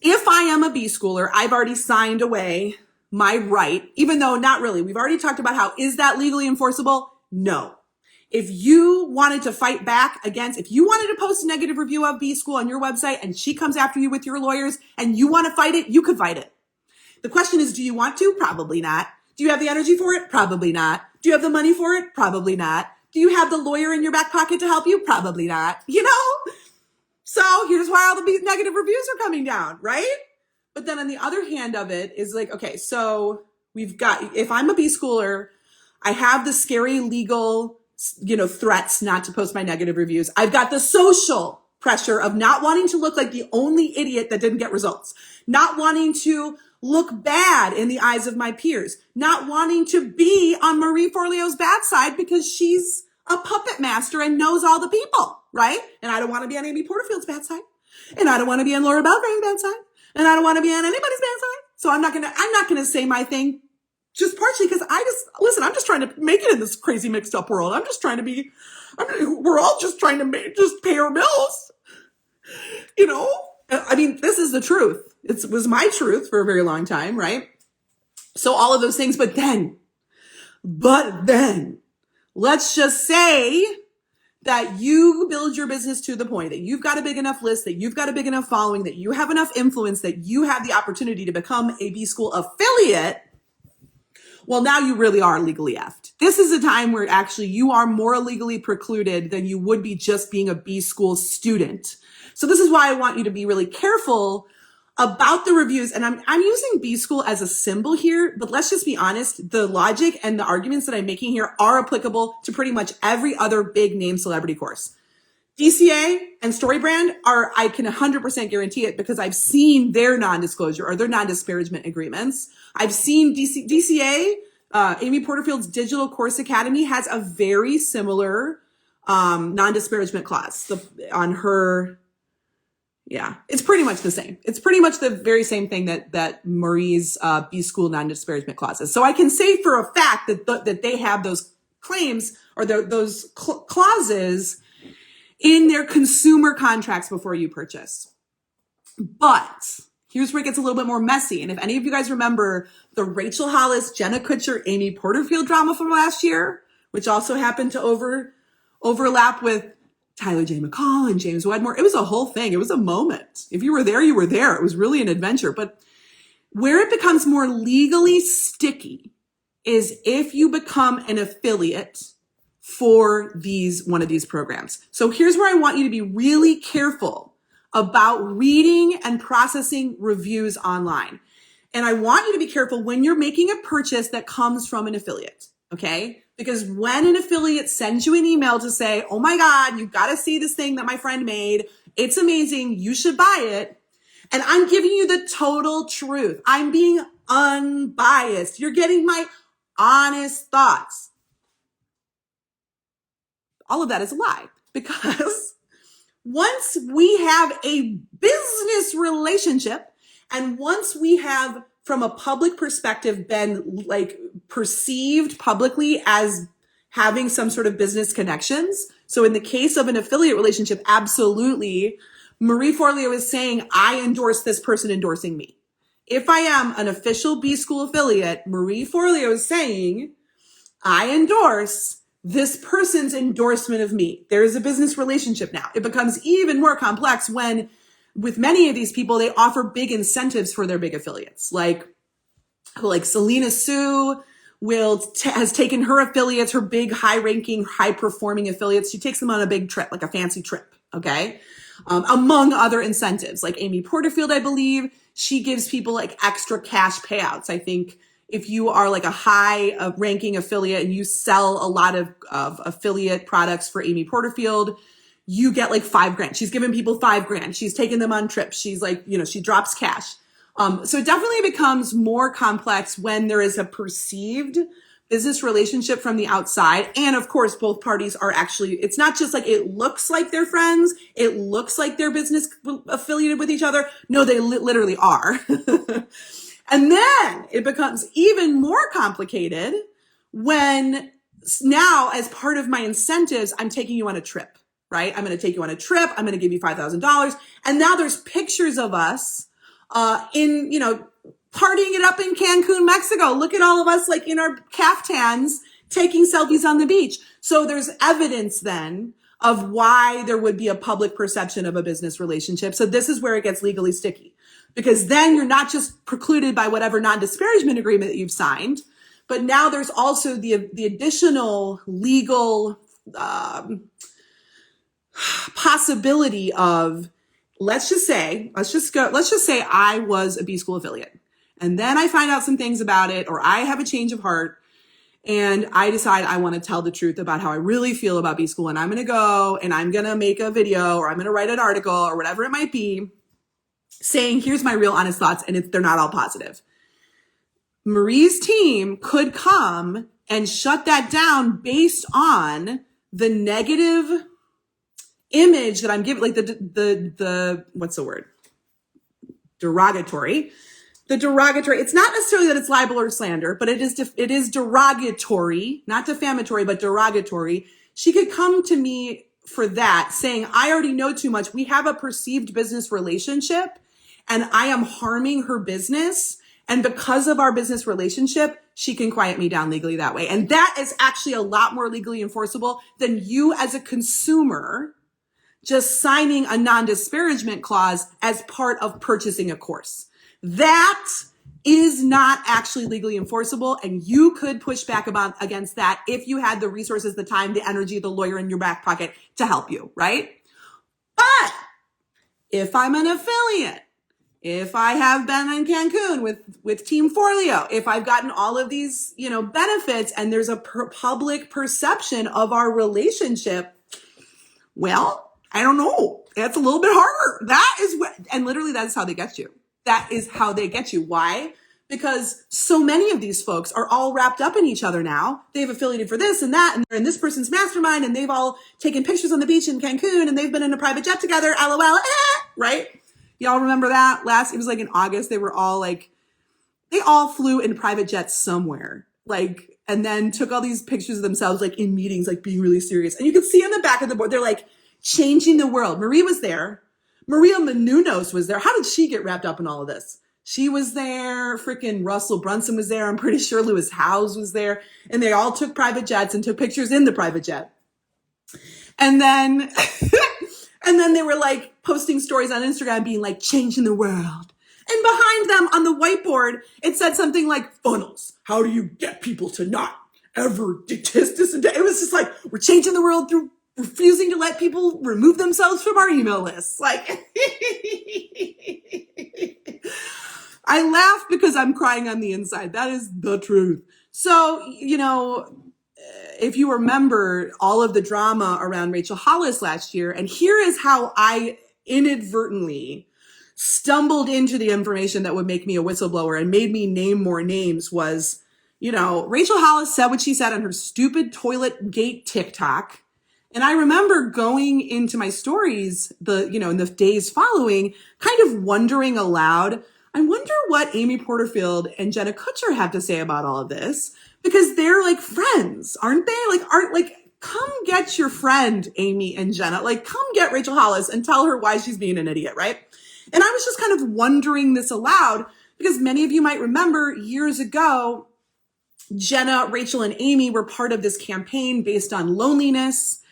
if I am a B schooler, I've already signed away my right, even though not really. We've already talked about how, is that legally enforceable? No. If you wanted to fight back against, if you wanted to post a negative review of B school on your website and she comes after you with your lawyers and you want to fight it, you could fight it. The question is, do you want to? Probably not. Do you have the energy for it? Probably not. Do you have the money for it? Probably not. Do you have the lawyer in your back pocket to help you? Probably not. So here's why all the negative reviews are coming down, right? But then on the other hand of it is like, okay, so we've got, if I'm a B schooler, I have the scary legal, threats not to post my negative reviews. I've got the social pressure of not wanting to look like the only idiot that didn't get results, not wanting to look bad in the eyes of my peers, not wanting to be on Marie Forleo's bad side because she's a puppet master and knows all the people, right? And I don't want to be on Amy Porterfield's bad side. And I don't want to be on Laura Belgrane's bad side. And I don't want to be on anybody's bad side. So I'm not going to say my thing just partially because I'm just trying to make it in this crazy mixed up world. We're all just trying to just pay our bills. This is the truth. It was my truth for a very long time, right? So all of those things, but then, let's just say that you build your business to the point that you've got a big enough list, that you've got a big enough following, that you have enough influence, that you have the opportunity to become a B School affiliate. Well, now you really are legally effed. This is a time where actually you are more legally precluded than you would be just being a B School student. So this is why I want you to be really careful about the reviews. And I'm using B School as a symbol here, but let's just be honest. The logic and the arguments that I'm making here are applicable to pretty much every other big name celebrity course. DCA and StoryBrand I can 100% guarantee it because I've seen their non-disclosure or their non-disparagement agreements. I've seen DCA, Amy Porterfield's Digital Course Academy has a very similar non-disparagement clause on her. Yeah, it's pretty much the same. It's pretty much the very same thing that Marie's B School non-disparagement clause is. So I can say for a fact that they have those claims or those clauses in their consumer contracts before you purchase. But here's where it gets a little bit more messy. And if any of you guys remember the Rachel Hollis, Jenna Kutcher, Amy Porterfield drama from last year, which also happened to overlap with Tyler J. McCall and James Wedmore. It was a whole thing. It was a moment. If you were there, you were there. It was really an adventure. But where it becomes more legally sticky is if you become an affiliate for one of these programs. So here's where I want you to be really careful about reading and processing reviews online. And I want you to be careful when you're making a purchase that comes from an affiliate, okay? Because when an affiliate sends you an email to say, oh my God, you've got to see this thing that my friend made. It's amazing. You should buy it. And I'm giving you the total truth. I'm being unbiased. You're getting my honest thoughts. All of that is a lie because once we have a business relationship and once we have from a public perspective been perceived publicly as having some sort of business connections. So in the case of an affiliate relationship, absolutely, Marie Forleo is saying, I endorse this person endorsing me. If I am an official B School affiliate, Marie Forleo is saying, I endorse this person's endorsement of me. There is a business relationship now. It becomes even more complex when with many of these people, they offer big incentives for their big affiliates. Like Selena Sue has taken her affiliates, her big high-ranking, high-performing affiliates. She takes them on a big trip, like a fancy trip, okay? Among other incentives. Like Amy Porterfield, I believe, she gives people like extra cash payouts. I think if you are like a high-ranking affiliate and you sell a lot of affiliate products for Amy Porterfield, you get like $5,000. She's giving people $5,000. She's taking them on trips. She's like, she drops cash. So it definitely becomes more complex when there is a perceived business relationship from the outside. And of course, both parties are actually, it's not just like it looks like they're friends. It looks like they're business affiliated with each other. No, they literally are. And then it becomes even more complicated when now, as part of my incentives, I'm taking you on a trip. Right? I'm going to take you on a trip. I'm going to give you $5,000. And now there's pictures of us in, partying it up in Cancun, Mexico. Look at all of us like in our caftans taking selfies on the beach. So there's evidence then of why there would be a public perception of a business relationship. So this is where it gets legally sticky, because then you're not just precluded by whatever non-disparagement agreement that you've signed, but now there's also the additional legal possibility of, let's just say I was a B School affiliate, and then I find out some things about it, or I have a change of heart, and I decide I want to tell the truth about how I really feel about B School, and I'm going to go and I'm going to make a video, or I'm going to write an article, or whatever it might be, saying, here's my real honest thoughts, and they're not all positive. Marie's team could come and shut that down based on the negative image that I'm giving, like the what's the word? Derogatory. The derogatory, it's not necessarily that it's libel or slander, but it is derogatory, not defamatory, but derogatory. She could come to me for that, saying, I already know too much. We have a perceived business relationship, and I am harming her business. And because of our business relationship, she can quiet me down legally that way. And that is actually a lot more legally enforceable than you as a consumer just signing a non-disparagement clause as part of purchasing a course. That is not actually legally enforceable, and you could push back against that if you had the resources, the time, the energy, the lawyer in your back pocket to help you, right? But if I'm an affiliate, if I have been in Cancun with Team Forleo, if I've gotten all of these, benefits, and there's a public perception of our relationship, well, I don't know. It's a little bit harder. And literally that is how they get you. That is how they get you. Why? Because so many of these folks are all wrapped up in each other now. They've affiliated for this and that, and they're in this person's mastermind, and they've all taken pictures on the beach in Cancun, and they've been in a private jet together, LOL, right? Y'all remember that? It was like in August, they all flew in private jets somewhere, and then took all these pictures of themselves, in meetings, being really serious. And you can see on the back of the board, they're changing the world. Marie was there. Maria Menounos was there. How did she get wrapped up in all of this? She was there. Freaking Russell Brunson was there. I'm pretty sure Lewis Howes was there. And they all took private jets and took pictures in the private jet. And then, and then they were posting stories on Instagram being changing the world. And behind them on the whiteboard, it said something like funnels. How do you get people to not ever detest this? It was just we're changing the world through refusing to let people remove themselves from our email lists. I laugh because I'm crying on the inside. That is the truth. So, if you remember all of the drama around Rachael Hollis last year, and here is how I inadvertently stumbled into the information that would make me a whistleblower and made me name more names was, Rachael Hollis said what she said on her stupid toilet gate TikTok. And I remember going into my stories, in the days following, kind of wondering aloud, I wonder what Amy Porterfield and Jenna Kutcher have to say about all of this, because they're friends, aren't they? Come get your friend, Amy and Jenna, come get Rachael Hollis and tell her why she's being an idiot, right? And I was just kind of wondering this aloud, because many of you might remember years ago, Jenna, Rachel, and Amy were part of this campaign based on loneliness.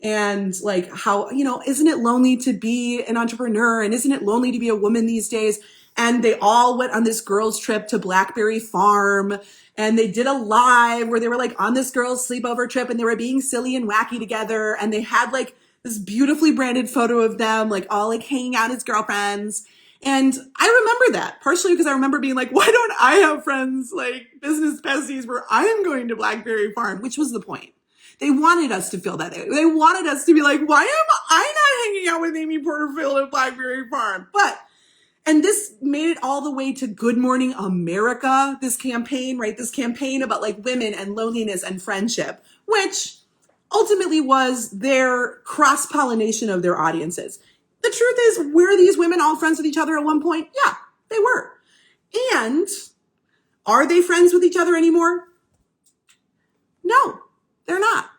And how, isn't it lonely to be an entrepreneur? And isn't it lonely to be a woman these days? And they all went on this girls' trip to Blackberry Farm. And they did a live where they were on this girls' sleepover trip, and they were being silly and wacky together. And they had this beautifully branded photo of them, all hanging out as girlfriends. And I remember that partially because I remember being why don't I have friends, business besties where I am going to Blackberry Farm, which was the point. They wanted us to feel that. They wanted us to be why am I not hanging out with Amy Porterfield at Blackberry Farm? And this made it all the way to Good Morning America, this campaign, right? This campaign about women and loneliness and friendship, which ultimately was their cross-pollination of their audiences. The truth is, were these women all friends with each other at one point? Yeah, they were. And are they friends with each other anymore? No. they're not.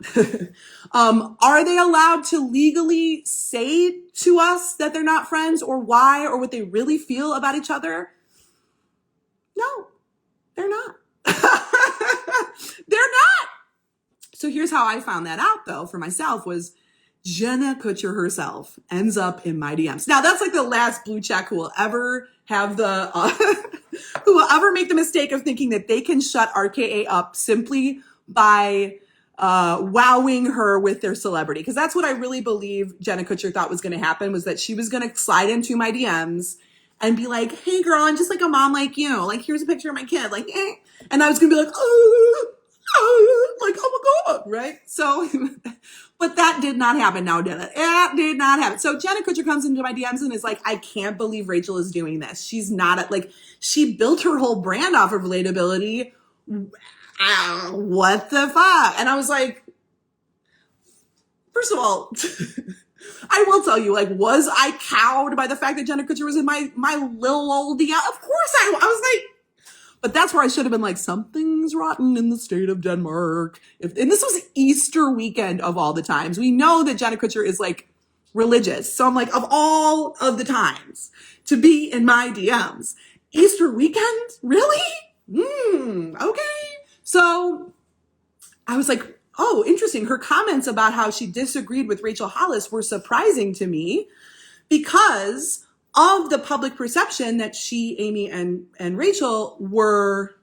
Are they allowed to legally say to us that they're not friends or why or what they really feel about each other? No, they're not. They're not. So here's how I found that out though for myself was Jenna Kutcher herself ends up in my DMs. Now that's like the last blue check who will ever have the, who will ever make the mistake of thinking that they can shut RKA up simply by wowing her with their celebrity. Because that's what I really believe Jenna Kutcher thought was going to happen, was that she was going to slide into my DMs and be like, hey girl, I'm just like a mom like you. Like, here's a picture of my kid. Like, eh. And I was going to be like, like, oh my God, right? So, but that did not happen now, did it? It did not happen. So Jenna Kutcher comes into my DMs and is like, I can't believe Rachael is doing this. She's not like, she built her whole brand off of relatability. What the fuck? And I was like, first of all, I will tell you, like, was I cowed by the fact that Jenna Kutcher was in my little old DM? Of course I was like, but that's where I should have been like, something's rotten in the state of Denmark. And this was Easter weekend of all the times. We know that Jenna Kutcher is like religious. So I'm like, of all of the times to be in my DMs, Easter weekend? Really? Okay. So I was like, oh, interesting. Her comments about how she disagreed with Rachael Hollis were surprising to me because of the public perception that she, Amy, and Rachael were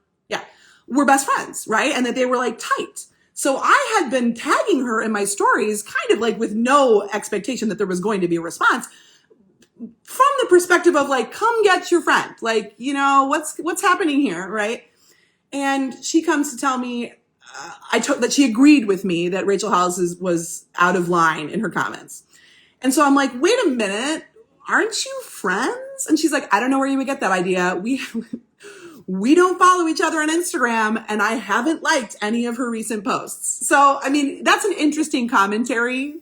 best friends, right? And that they were like tight. So I had been tagging her in my stories kind of like with no expectation that there was going to be a response from the perspective of like, come get your friend. Like, you know, what's happening here, right? And she comes to tell me, that she agreed with me that Rachael Hollis was out of line in her comments. And so I'm like, wait a minute, aren't you friends? And she's like, I don't know where you would get that idea. We don't follow each other on Instagram, and I haven't liked any of her recent posts. So, I mean, that's an interesting commentary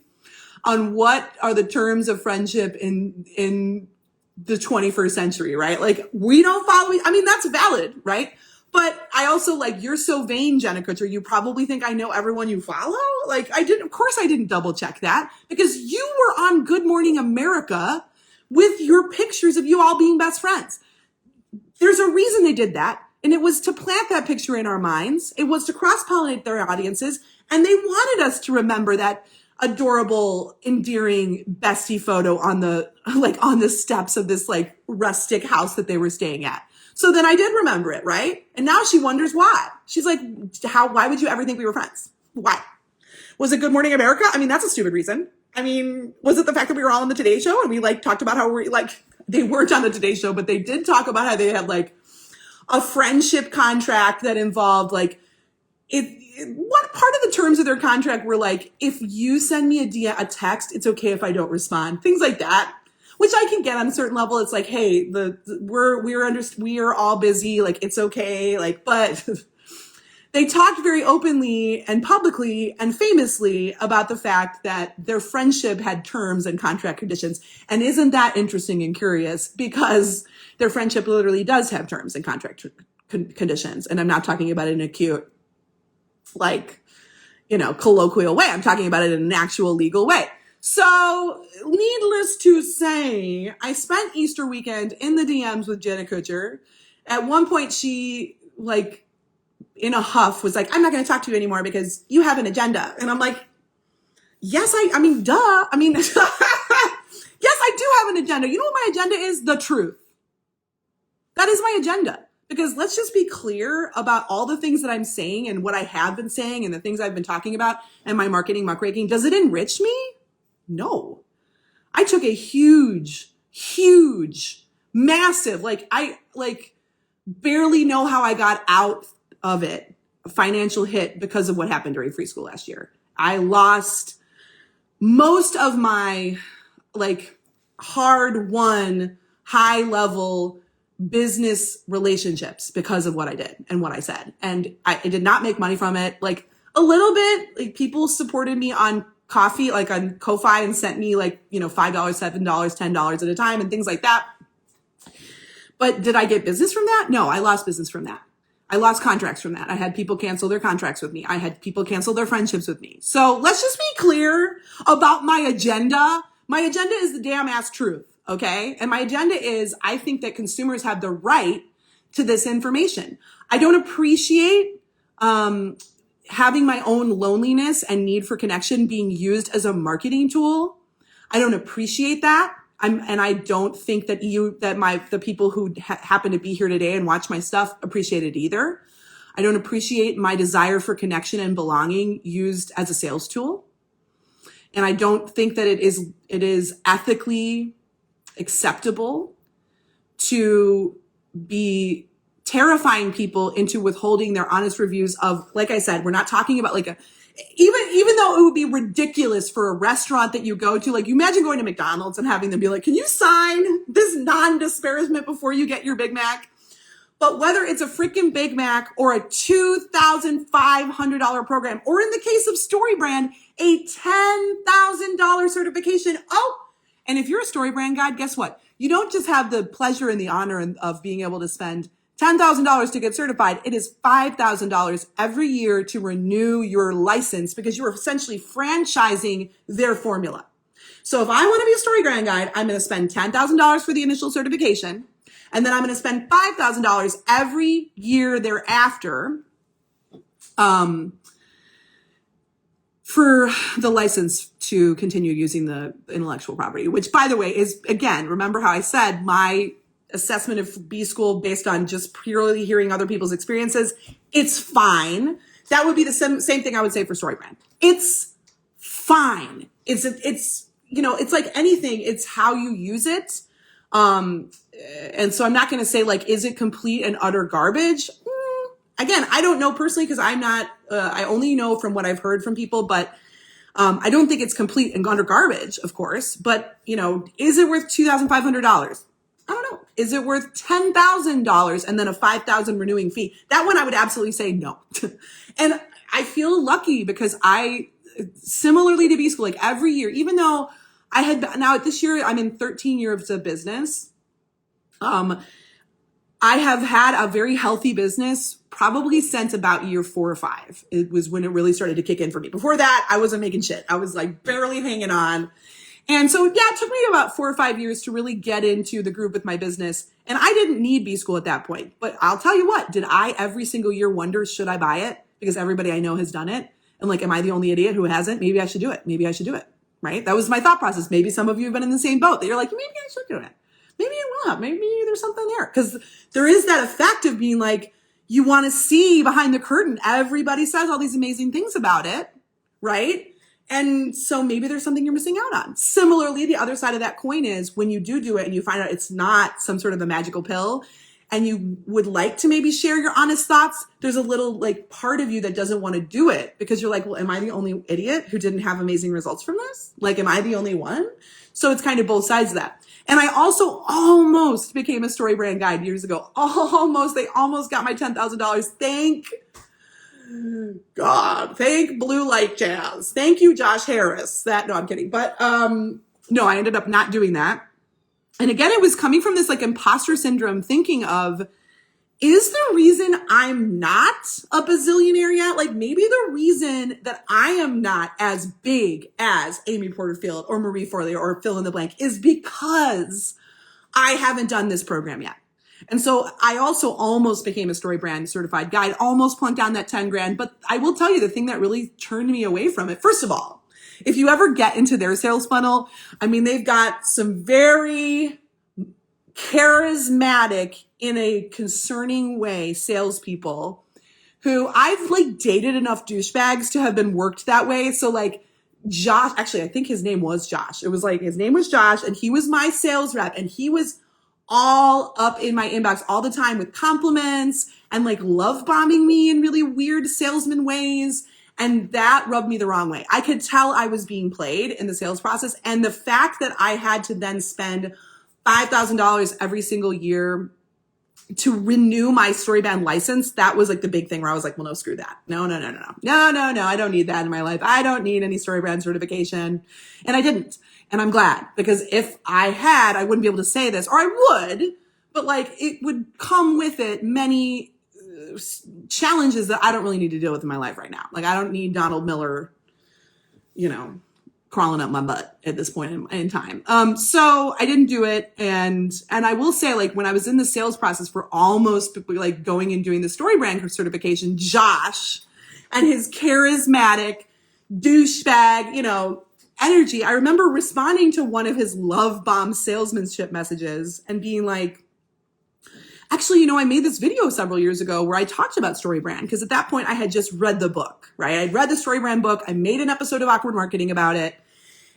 on what are the terms of friendship in the 21st century, right? Like, we don't follow, I mean, that's valid, right? But I also like, you're so vain, Jenna Kutcher. You probably think I know everyone you follow. Like of course I didn't double check that because you were on Good Morning America with your pictures of you all being best friends. There's a reason they did that. And it was to plant that picture in our minds. It was to cross-pollinate their audiences. And they wanted us to remember that adorable, endearing bestie photo on the steps of this like rustic house that they were staying at. So then I did remember it, right? And now she wonders why. She's like, why would you ever think we were friends? Why? Was it Good Morning America? I mean, that's a stupid reason. I mean, was it the fact that we were all on the Today Show and we like talked about how they weren't on the Today Show, but they did talk about how they had like a friendship contract that involved like, what part of the terms of their contract were like, if you send me a text, it's okay if I don't respond. Things like that. Which I can get on a certain level. It's like, hey, we are all busy. Like, it's okay. Like, but they talked very openly and publicly and famously about the fact that their friendship had terms and contract conditions. And isn't that interesting and curious? Because their friendship literally does have terms and contract conditions. And I'm not talking about it in a cute, like, you know, colloquial way. I'm talking about it in an actual legal way. So needless to say, I spent Easter weekend in the DMs with Jenna Kutcher. At one point, she like in a huff was like, I'm not going to talk to you anymore because you have an agenda. And I'm like, yes, I mean, duh. I mean, yes, I do have an agenda. You know what my agenda is? The truth. That is my agenda. Because let's just be clear about all the things that I'm saying and what I have been saying and the things I've been talking about and my marketing muckraking. Does it enrich me? No. I took a huge, massive, I barely know how I got out of it, a financial hit because of what happened during free school last year. I lost most of my hard won, high level business relationships because of what I did and what I said. And I did not make money from it. Like a little bit, like people supported me on coffee, like on Ko-Fi, and sent me $5, $7, $10 at a time and things like that. But did I get business from that? No, I lost business from that. I lost contracts from that. I had people cancel their contracts with me. I had people cancel their friendships with me. So let's just be clear about my agenda. My agenda is the damn ass truth, okay? And my agenda is I think that consumers have the right to this information. I don't appreciate having my own loneliness and need for connection being used as a marketing tool. I don't appreciate that. And I don't think that the people who happen to be here today and watch my stuff appreciate it either. I don't appreciate my desire for connection and belonging used as a sales tool. And I don't think that it is ethically acceptable to be terrifying people into withholding their honest reviews of, like I said, we're not talking about like even though it would be ridiculous for a restaurant that you go to, like you imagine going to McDonald's and having them be like, can you sign this non-disparagement before you get your Big Mac? But whether it's a freaking Big Mac or a $2,500 program, or in the case of StoryBrand, a $10,000 certification. Oh, and if you're a StoryBrand guide, guess what? You don't just have the pleasure and the honor of being able to spend $10,000 to get certified. It is $5,000 every year to renew your license, because you are essentially franchising their formula. So if I want to be a StoryBrand guide, I'm going to spend $10,000 for the initial certification, and then I'm going to spend $5,000 every year thereafter for the license to continue using the intellectual property, which, by the way, is, again, remember how I said my assessment of B school based on just purely hearing other people's experiences, it's fine. That would be the same thing I would say for StoryBrand. It's fine. It's like anything. It's how you use it. And so I'm not going to say like, is it complete and utter garbage? Again, I don't know personally, because I'm not, I only know from what I've heard from people, but I don't think it's complete and utter garbage, of course. But, is it worth $2,500? I don't know. Is it worth $10,000 and then a $5,000 renewing fee? That one I would absolutely say no. And I feel lucky because similarly to B school, like every year, even though now this year I'm in 13 years of business, I have had a very healthy business probably since about year 4 or 5. It was when it really started to kick in for me. Before that, I wasn't making shit. I was like barely hanging on. And so, yeah, it took me about 4 or 5 years to really get into the groove with my business. And I didn't need B school at that point. But I'll tell you what, did I every single year wonder, should I buy it? Because everybody I know has done it. And like, am I the only idiot who hasn't? Maybe I should do it. Maybe I should do it. Right? That was my thought process. Maybe some of you have been in the same boat that you're like, maybe I should do it. Maybe I will. Maybe there's something there. Because there is that effect of being like, you want to see behind the curtain. Everybody says all these amazing things about it. Right? And so maybe there's something you're missing out on. Similarly, the other side of that coin is when you do it and you find out it's not some sort of a magical pill and you would like to maybe share your honest thoughts, there's a little like part of you that doesn't want to do it because you're like, well, am I the only idiot who didn't have amazing results from this? Like, am I the only one? So it's kind of both sides of that. And I also almost became a StoryBrand guide years ago. They almost got my $10,000. Thank God, thank Blue Light Jazz. Thank you, Josh Harris. No, I'm kidding. But no, I ended up not doing that. And again, it was coming from this like imposter syndrome, thinking of, is the reason I'm not a bazillionaire yet? Like maybe the reason that I am not as big as Amy Porterfield or Marie Forleo or fill in the blank is because I haven't done this program yet. And so I also almost became a StoryBrand certified guide, almost plunked down that 10 grand. But I will tell you the thing that really turned me away from it. First of all, if you ever get into their sales funnel, I mean, they've got some very charismatic, in a concerning way, salespeople who I've like dated enough douchebags to have been worked that way. So like Josh, actually, I think his name was Josh. It was like, his name was Josh and he was my sales rep and he was all up in my inbox all the time with compliments and like love bombing me in really weird salesman ways. And that rubbed me the wrong way. I could tell I was being played in the sales process. And the fact that I had to then spend $5,000 every single year to renew my StoryBrand license, that was like the big thing where I was like, well, no, screw that. No. I don't need that in my life. I don't need any StoryBrand certification. And I didn't. And I'm glad, because if I had, I wouldn't be able to say this, or I would, but like it would come with it many challenges that I don't really need to deal with in my life right now. Like, I don't need Donald Miller, crawling up my butt at this point in time. So I didn't do it. And I will say, like, when I was in the sales process for almost like going and doing the StoryBrand certification, Josh and his charismatic douchebag, energy, I remember responding to one of his love bomb salesmanship messages and being like, actually, I made this video several years ago where I talked about StoryBrand, because at that point I had just read the book, right? I'd read the StoryBrand book. I made an episode of Awkward Marketing about it.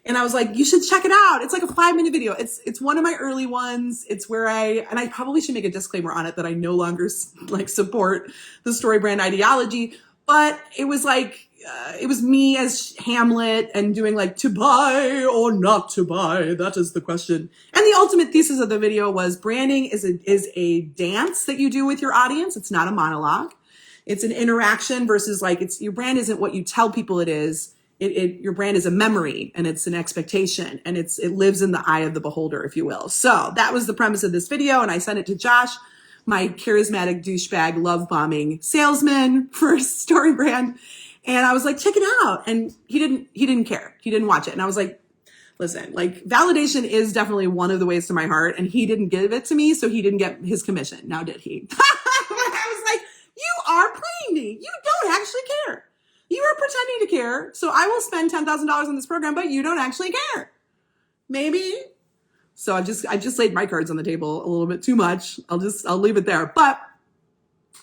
And I was like, you should check it out. It's like a 5-minute video. It's one of my early ones. It's where I probably should make a disclaimer on it that I no longer support the StoryBrand ideology, but it was like, it was me as Hamlet and doing like, to buy or not to buy, that is the question. And the ultimate thesis of the video was branding is a dance that you do with your audience. It's not a monologue. It's an interaction versus like, your brand isn't what you tell people it is. Your brand is a memory, and it's an expectation, and it lives in the eye of the beholder, if you will. So that was the premise of this video. And I sent it to Josh, my charismatic douchebag love bombing salesman for StoryBrand. And I was like, check it out. And he didn't care. He didn't watch it. And I was like, listen, like, validation is definitely one of the ways to my heart. And he didn't give it to me, so he didn't get his commission. Now did he? I was like, you are playing me. You don't actually care. You are pretending to care. So I will spend $10,000 on this program, but you don't actually care. Maybe. So I just laid my cards on the table a little bit too much. I'll leave it there. But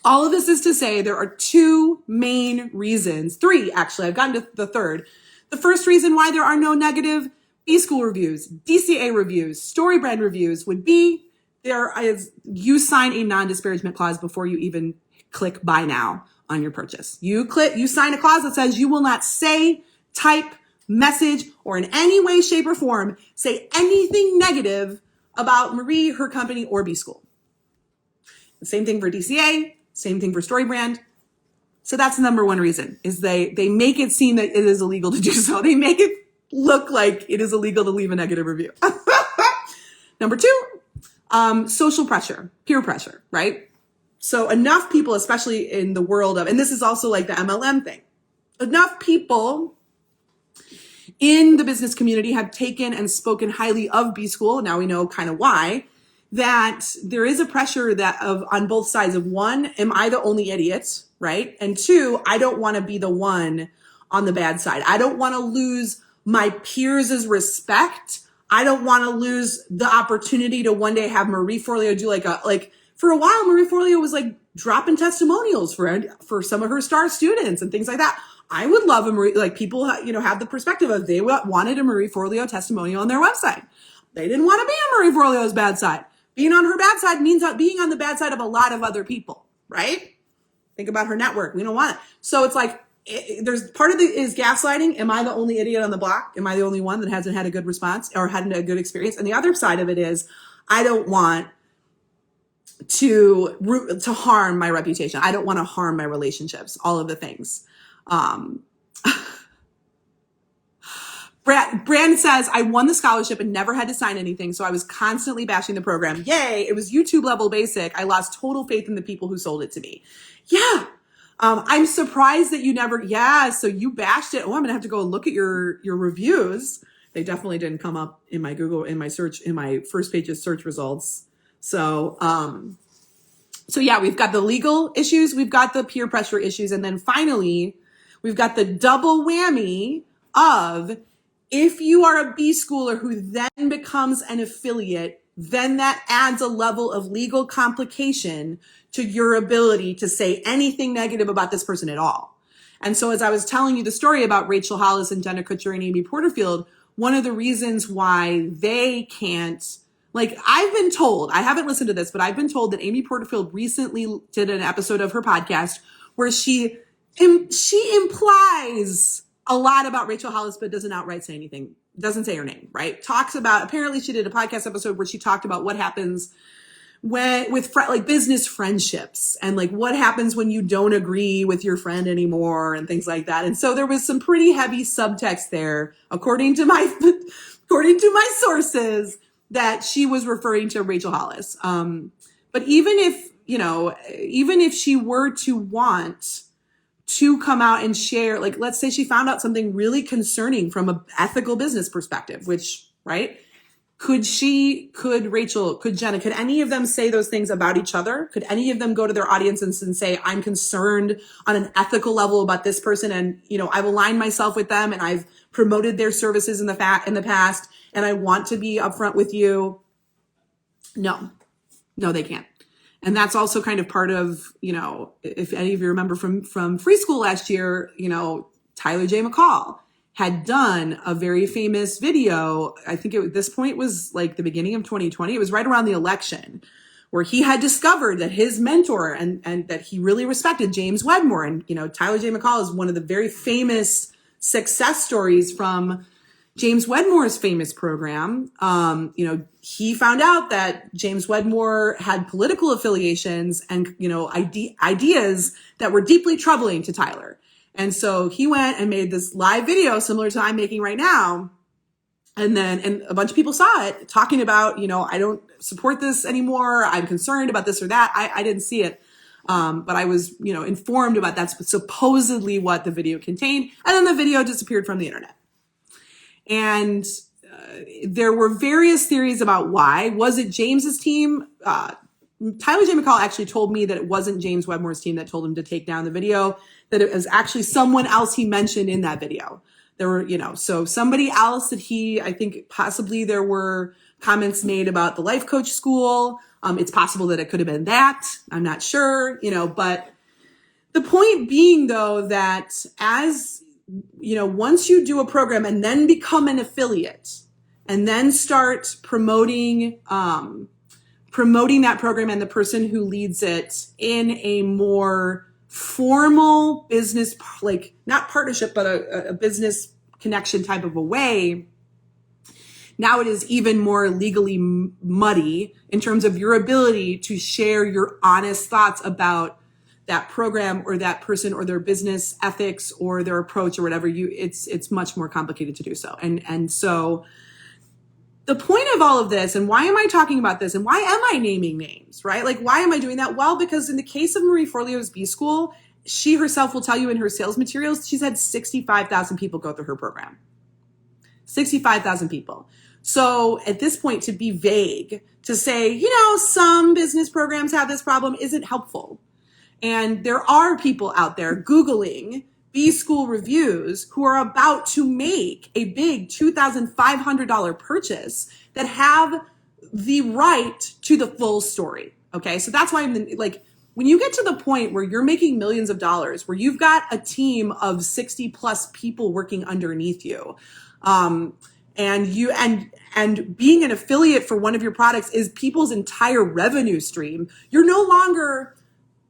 all of this is to say there are 2 main reasons, 3 actually, I've gotten to the third. The first reason why there are no negative B-School reviews, DCA reviews, StoryBrand reviews would be you sign a non-disparagement clause before you even click buy now on your purchase. You sign a clause that says you will not say, type, message, or in any way, shape, or form say anything negative about Marie, her company, or B-School. The same thing for DCA, same thing for StoryBrand. So that's the number one reason, is they make it seem that it is illegal to do so. They make it look like it is illegal to leave a negative review. Number 2, social pressure, peer pressure, right? So enough people, especially in the world of, and this is also like the MLM thing, enough people in the business community have taken and spoken highly of B-School. Now we know kind of why, that there is a pressure on both sides of, 1, am I the only idiot, right? And 2, I don't want to be the one on the bad side. I don't want to lose my peers' respect. I don't want to lose the opportunity to one day have Marie Forleo do for a while, Marie Forleo was like dropping testimonials for some of her star students and things like that. I would love a Marie, like, people, have the perspective of they wanted a Marie Forleo testimonial on their website. They didn't want to be on Marie Forleo's bad side. Being on her bad side means being on the bad side of a lot of other people, right? Think about her network. We don't want it. So it's like, there's part of it is gaslighting. Am I the only idiot on the block? Am I the only one that hasn't had a good response or hadn't a good experience? And the other side of it is, I don't want to harm my reputation. I don't want to harm my relationships, all of the things. Brand says, I won the scholarship and never had to sign anything, so I was constantly bashing the program. Yay, it was YouTube level basic. I lost total faith in the people who sold it to me. Yeah. I'm surprised that you never, so you bashed it. Oh, I'm going to have to go and look at your reviews. They definitely didn't come up in my Google, in my first page's search results. So yeah, we've got the legal issues, we've got the peer pressure issues, and then finally, we've got the double whammy of, if you are a B-schooler who then becomes an affiliate, then that adds a level of legal complication to your ability to say anything negative about this person at all. And so as I was telling you the story about Rachael Hollis and Jenna Kutcher and Amy Porterfield, one of the reasons why they can't, like, I've been told, I haven't listened to this, but I've been told that Amy Porterfield recently did an episode of her podcast where she implies a lot about Rachael Hollis, but doesn't outright say anything, doesn't say her name, right? Talks about, apparently she did a podcast episode where she talked about what happens with business friendships and like what happens when you don't agree with your friend anymore and things like that. And so there was some pretty heavy subtext there, according to my sources, that she was referring to Rachael Hollis. But even if even if she were to want to come out and share, like, let's say she found out something really concerning from an ethical business perspective, which, right? Could Rachel, could Jenna, could any of them say those things about each other? Could any of them go to their audiences and say, I'm concerned on an ethical level about this person, and, I've aligned myself with them, and I've promoted their services in the past, and I want to be upfront with you? No, they can't. And that's also kind of part of, if any of you remember from Free School last year, Tyler J. McCall had done a very famous video. I think at this point was like the beginning of 2020. It was right around the election, where he had discovered that his mentor and that he really respected, James Wedmore. And, Tyler J. McCall is one of the very famous success stories from James Wedmore's famous program. He found out that James Wedmore had political affiliations and, ideas that were deeply troubling to Tyler. And so he went and made this live video similar to I'm making right now. And a bunch of people saw it talking about, I don't support this anymore. I'm concerned about this or that. I didn't see it. But I was, informed about that's supposedly what the video contained. And then the video disappeared from the internet. And there were various theories about why. Was it James's team? Tyler J. McCall actually told me that it wasn't James Wedmore's team that told him to take down the video, that it was actually someone else he mentioned in that video. There were, so somebody else that I think possibly there were comments made about the life coach school. It's possible that it could have been that. I'm not sure, but the point being, though, that as, once you do a program and then become an affiliate and then start promoting that program and the person who leads it in a more formal business, like not partnership, but a business connection type of a way, now it is even more legally muddy in terms of your ability to share your honest thoughts about that program or that person or their business ethics or their approach or whatever. It's much more complicated to do so. And so the point of all of this, and why am I talking about this, and why am I naming names, right? Like, why am I doing that? Well, because in the case of Marie Forleo's B School, she herself will tell you in her sales materials, she's had 65,000 people go through her program. 65,000 people. So at this point, to be vague, to say, some business programs have this problem isn't helpful. And there are people out there Googling B School reviews who are about to make a big $2,500 purchase that have the right to the full story. Okay. So that's why I'm like, when you get to the point where you're making millions of dollars, where you've got a team of 60 plus people working underneath you, and being an affiliate for one of your products is people's entire revenue stream, you're no longer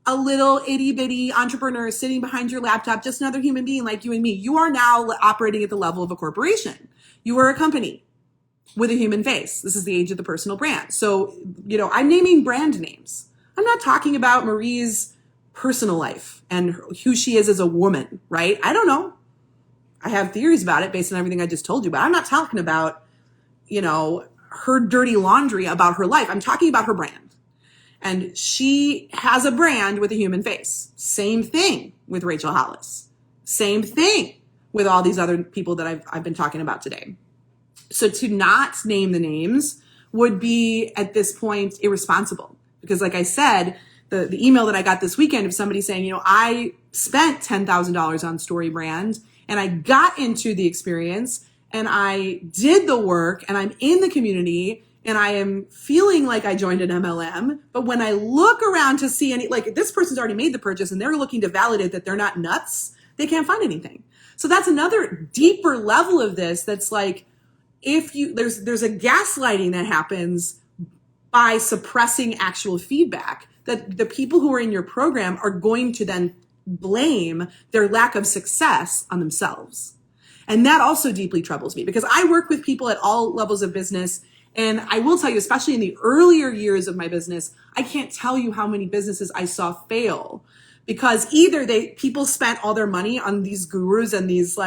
a little itty bitty entrepreneur sitting behind your laptop, just another human being like you and me. You are now operating at the level of a corporation. You are a company with a human face. This is the age of the personal brand. So, I'm naming brand names. I'm not talking about Marie's personal life and who she is as a woman, right? I don't know. I have theories about it based on everything I just told you, but I'm not talking about, her dirty laundry about her life. I'm talking about her brand. And she has a brand with a human face. Same thing with Rachael Hollis. Same thing with all these other people that I've been talking about today. So to not name the names would be, at this point, irresponsible. Because like I said, the email that I got this weekend of somebody saying, I spent $10,000 on StoryBrand and I got into the experience and I did the work and I'm in the community and I am feeling like I joined an MLM. But when I look around to see this person's already made the purchase and they're looking to validate that they're not nuts, they can't find anything. So that's another deeper level of this. That's like, there's a gaslighting that happens by suppressing actual feedback, that the people who are in your program are going to then blame their lack of success on themselves. And that also deeply troubles me, because I work with people at all levels of business. And I will tell you, especially in the earlier years of my business, I can't tell you how many businesses I saw fail because either people spent all their money on these gurus and these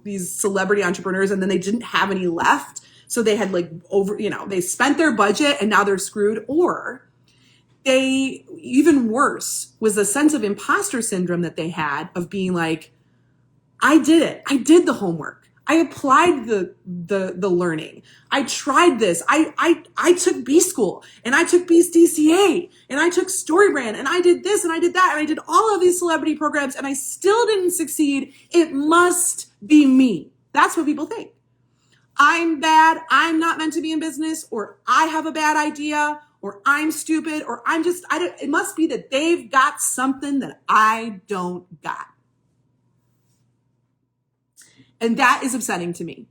these celebrity entrepreneurs, and then they didn't have any left. So they had they spent their budget and now they're screwed, or even worse was the sense of imposter syndrome that they had of being like, I did it. I did the homework. I applied the learning. I tried this. I took B School and I took BDCA and I took StoryBrand and I did this and I did that and I did all of these celebrity programs and I still didn't succeed. It must be me. That's what people think. I'm bad. I'm not meant to be in business, or I have a bad idea, or I'm stupid, or it must be that they've got something that I don't got. And that is upsetting to me,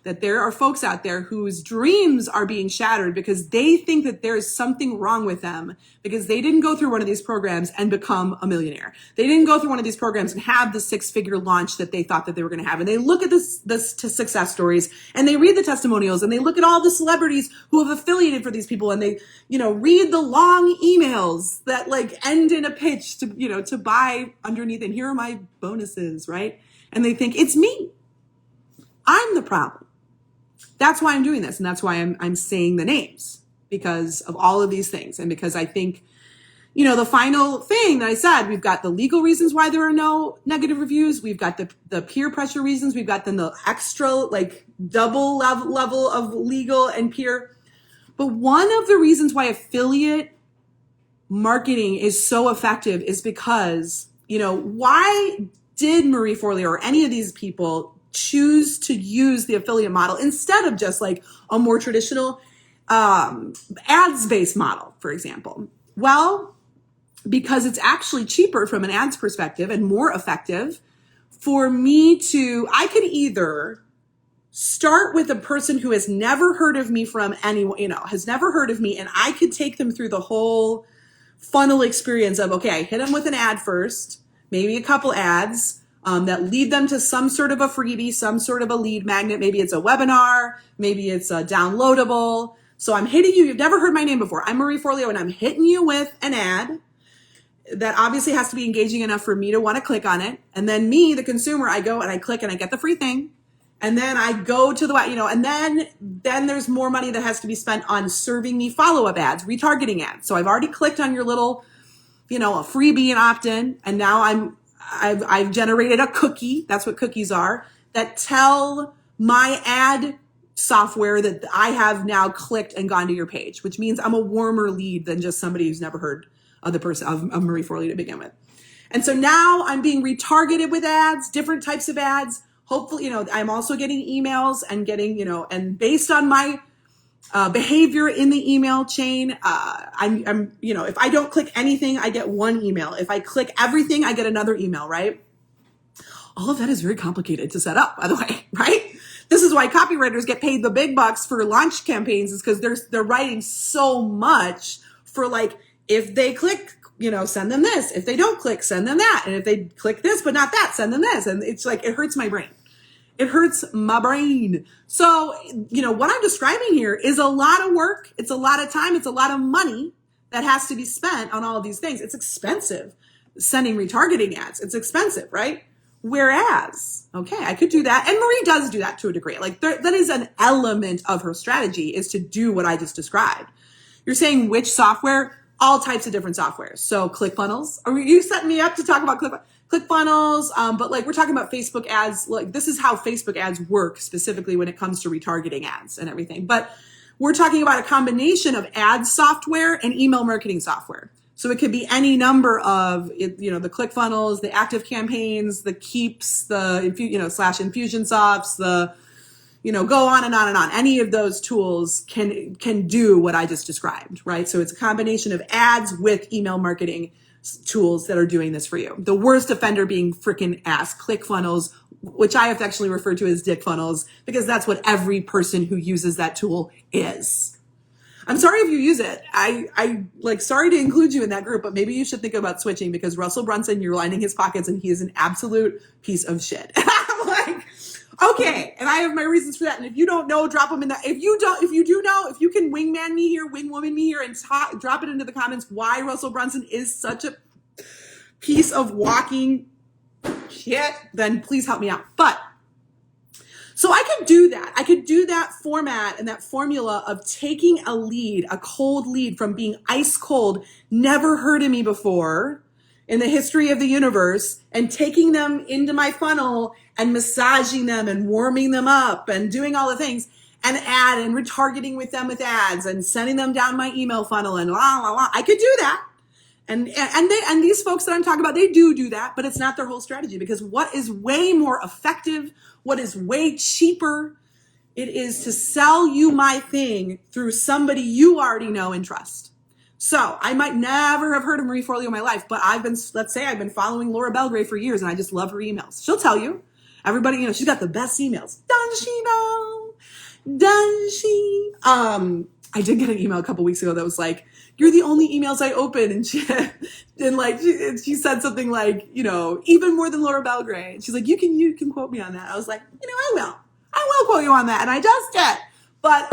that there are folks out there whose dreams are being shattered because they think that there is something wrong with them because they didn't go through one of these programs and become a millionaire. They didn't go through one of these programs and have the 6-figure launch that they thought that they were going to have. And they look at the success stories and they read the testimonials and they look at all the celebrities who have affiliated for these people and they, read the long emails that like end in a pitch to buy underneath and here are my bonuses, right? And they think it's me. I'm the problem. That's why I'm doing this. And that's why I'm saying the names, because of all of these things. And because I think, the final thing that I said, we've got the legal reasons why there are no negative reviews. We've got the peer pressure reasons. We've got then the extra like double level of legal and peer. But one of the reasons why affiliate marketing is so effective is because, why did Marie Forleo or any of these people choose to use the affiliate model instead of just like a more traditional ads-based model, for example? Well, because it's actually cheaper from an ads perspective and more effective for me I could either start with a person who has never heard of me from anyone, has never heard of me, and I could take them through the whole funnel experience of, okay, I hit them with an ad first, maybe a couple ads, that lead them to some sort of a freebie, some sort of a lead magnet. Maybe it's a webinar, maybe it's a downloadable. So I'm hitting you. You've never heard my name before. I'm Marie Forleo, and I'm hitting you with an ad that obviously has to be engaging enough for me to want to click on it. And then me, the consumer, I go and I click and I get the free thing. And then I go to the, and then there's more money that has to be spent on serving me follow-up ads, retargeting ads. So I've already clicked on your little, a freebie and opt-in. And now I've generated a cookie. That's what cookies are, that tell my ad software that I have now clicked and gone to your page, which means I'm a warmer lead than just somebody who's never heard of the person of Marie Forleo to begin with. And so now I'm being retargeted with ads, different types of ads. Hopefully, I'm also getting emails and getting, and based on my behavior in the email chain, I'm, if I don't click anything, I get one email. If I click everything, I get another email, right? All of that is very complicated to set up, by the way, right? This is why copywriters get paid the big bucks for launch campaigns, is because they're writing so much for like, if they click, send them this. If they don't click, send them that. And if they click this, but not that, send them this. And it's like, it hurts my brain. It hurts my brain. So, what I'm describing here is a lot of work. It's a lot of time. It's a lot of money that has to be spent on all of these things. It's expensive. Sending retargeting ads, it's expensive, right? Whereas, okay, I could do that. And Marie does do that to a degree. Like that is an element of her strategy, is to do what I just described. You're saying which software? All types of different softwares. So ClickFunnels, are you setting me up to talk about ClickFunnels? But like we're talking about Facebook ads. Like this is how Facebook ads work specifically when it comes to retargeting ads and everything. But we're talking about a combination of ad software and email marketing software. So it could be any number of, the ClickFunnels, the Active Campaigns, the Keeps, the /Infusionsoft, the, go on and on and on. Any of those tools can do what I just described, right? So it's a combination of ads with email marketing tools that are doing this for you. The worst offender being freaking ass ClickFunnels, which I have actually referred to as dick funnels, because that's what every person who uses that tool is. I'm sorry if you use it. I sorry to include you in that group, but maybe you should think about switching, because Russell Brunson, you're lining his pockets and he is an absolute piece of shit. I'm like, okay. And I have my reasons for that. And if you don't know, drop them in the, if you do know, if you can wingman me here, wingwoman me here and drop it into the comments why Russell Brunson is such a piece of walking shit, then please help me out. But So I could do that. I could do that format and that formula of taking a lead, a cold lead from being ice cold, never heard of me before in the history of the universe, and taking them into my funnel and massaging them and warming them up and doing all the things, and retargeting with them with ads and sending them down my email funnel and la, la, la. I could do that. And these folks that I'm talking about, they do that, but it's not their whole strategy, because what is way more effective, what is way cheaper, it is to sell you my thing through somebody you already know and trust. So I might never have heard of Marie Forleo in my life, but let's say I've been following Laura Belgray for years, and I just love her emails. She'll tell you, everybody, she's got the best emails. Does she know? Does she? I did get an email a couple weeks ago that was like, "You're the only emails I open," and she said something like, even more than Laura Belgray. And she's like, you can quote me on that. I was like, I will quote you on that, and I just did. But